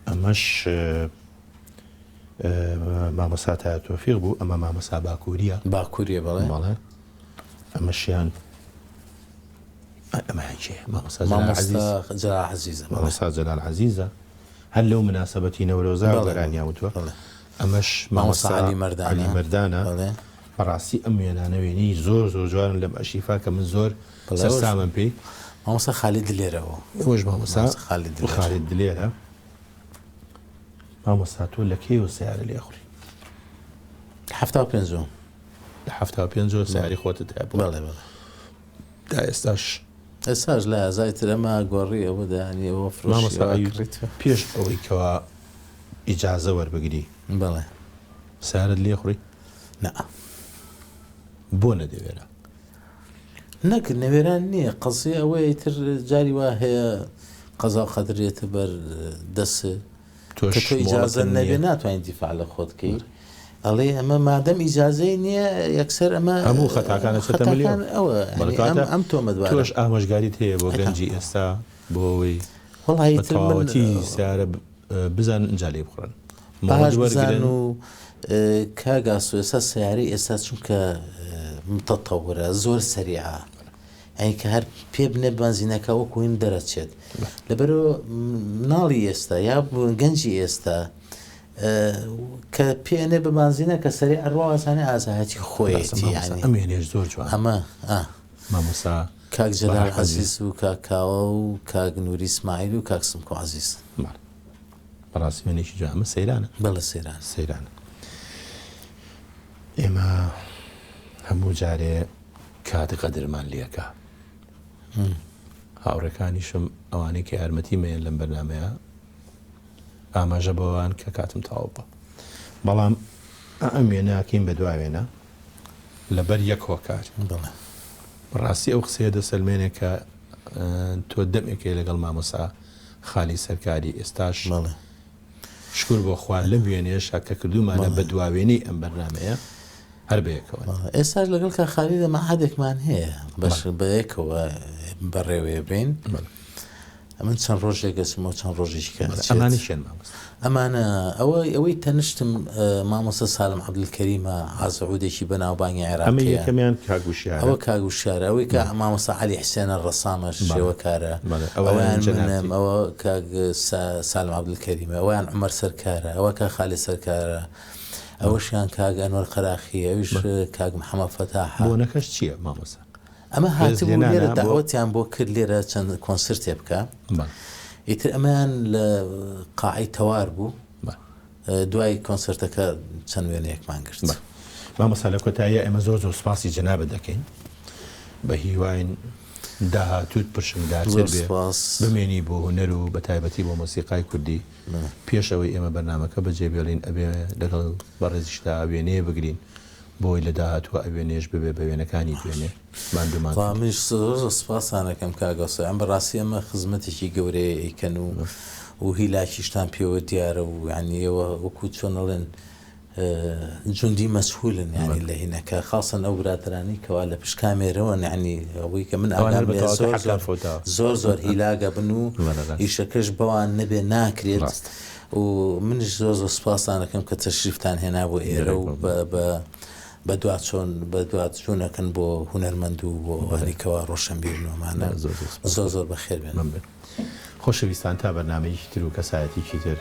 ئەمەش مامۆستا تۆفیق بوو، ئەمە مامۆستا باکووریە بڵێ ئەمەشیان ئەمە مامۆستا جەلال عەزیزە هەر لەو مناسبەتی نەورۆزا گەرانیاوتوە. ئەمەش مامۆستا عەلی مەردانە. بەڕاستی ئەم وێنانەوێنی زۆر جوانن لەم ئەشیفا کە من زۆر سەرسامم پێی. مامۆستا خالید دلێرەوە ئەوەش مامۆستا خالید دلێرە. مامۆستا تۆ لە کێوە سیارە لێخوری؟ 75 لە 75 سیاری خۆتت هەبوو؟ تا ئێستاش لە ئازایتر ئەمە گۆڕی ئەوە دانی ئەوە فرۆشی پێش ئەوەی کەوا ئیجازە وەربگری بەڵێ سیارت لێخوری؟ نە بۆ نەدەوێرە نەکرد نەوێران نییە قەزی ئەوەی تر جاری وا هەیە قەزا قەدرێتە بەر دەست تۆ ئیجازە نەبێ ناتوانین دیفاع لە خۆتکەی ئەڵێ ئەمە مادەم ئیجازەی نییە یەکسەر ئەمە هەموو خەتاکانە چەتەمەلیۆن ئەم تۆمە دوای تۆش ئامۆژگاریت هەیە بۆ گەنجی ئێستا بۆ ئەوەی تەواوەتی سیارە بزان ئەنجا لێ بخڕن باش بزان و کاگاسو ئێستا سیارەی ئێستا چونکە متەتەورە زۆر سەریعە ئەی کە هەر پێ بنێ بنزینەکە وەکوین دەرەچێت لەبەرەوە مناڵی ئێستا یا گەنجی ئێستا کە پێێنێ بە بنزینە کە سەریع ڕواوەزانێ ئازاهەتی خۆیەتی ئەمێنێش زۆر جوان ئەمە مامۆستا کاک جەلال عەزیز و کاکاوە و کاک نووری ئیسماعیل و کاک سمکۆ عەزیز بەڕاستی وێنێکی جوان ئەمە سەیرانە بەڵێ سەیرانە. ئێمە هەموو جارێ کاتی قەدرمان لێکە هاوڕێکانیشم ئەوانەی کە یارمەتیمەیە لەم بەرنامەیە ئاماژە بەوان کە کاتم تاوە بە بەڵام ئەم وێناکەین بە دواوێنە لەبەر یەک هۆکار بەڕاستی ئەو قسەیە دەسەلمێنێ کە تۆ دەمێکی لەگەڵ مامۆستا خالی سەرکاری ئێستاش شکر بۆ خوار لەم وێنێشە کە کردومانە بە دواوێنی ئەم بەرنامەیە هەر بەیەکەوە. ئێستاش لەگەڵ کە خالیدە مەعادێکمان هەیە بەش بەیەکەوە بەڕێوێ بین من چەند ڕۆژێک گەچمەوە چەند ڕۆژێکی ئەمانیشێن ئەمانە ئەوەی تەنیشتم مامۆستا سالم عەبدولکەریمە ئازەعودێکی بەناوبانگی عێراقیە ئەوە کاگوشارە ئەوەی کە مامۆستا عەلی حسێنە ڕەسامە شێوەکارە ئەویان منم ئەوە کاک سالم عەبدولکەریمە ئەویان عومەر سەرکارە ئەوە کاک خالی سەرکارە ئەوەشیان کاک ئەنوەر قەراخی ئەویش کاک محەممەد فەتاحە. بۆنەکەش چییە مامۆستا؟ ئەمە هاتبوو لێرە داوەتیان بۆ کرد لێرە چەند کۆنسرتێ بکە ئیتر ئەمەیان لە قاعی تەوار بوو دوای کۆنسرتەکە چەند وێنەیەکمان کرد. مامۆستا لە کۆتاییە ئێمە زۆر سوپاسی جەنابەت دەکەین بە هیواین داهاتوت پرشنگدارتر بێ بمێنی بۆ هونەر و بە تایبەتی بۆ مۆسیقای کوردی پێشەوەی ئێمە بەرنامەکە بەجێبێڵین ئەبێ لەگەڵ بەڕێزیشتا وێنەیە بگرین بۆی لە داهاتوە ئەوێنێش ببێ بە وێنەکانی دوێنێ ماندومانش سوپاسانەکەم کاگەسە ئەم بەڕاستی ئەمە خزمەتێکی گەورەیە ئەیکەن و هیلاکیشتان پێوە دیارە و یعنیەوە وەکو چۆنەڵێن جوندی مەسهولن ینی لە هینەکە خاصن ئەو برادرانی کەوا لە پشکامێرەوە ینی ئەوەی کە من زۆر هیلاگە بن و ئیشەکەش بەوان نەبێ ناکرێت و منش زۆر سوپاسانەکەم کە تەشریفتان هێنا بۆ ئێرە و بە دوات چوونەکەن بۆ هونەرمەند و بۆ هەریکەوە ڕۆشنبیرنەوەمانە زۆر بەخێر بێن. خۆشەویستان تا بەرنامەیەکی تر و کەسایەتێکی تر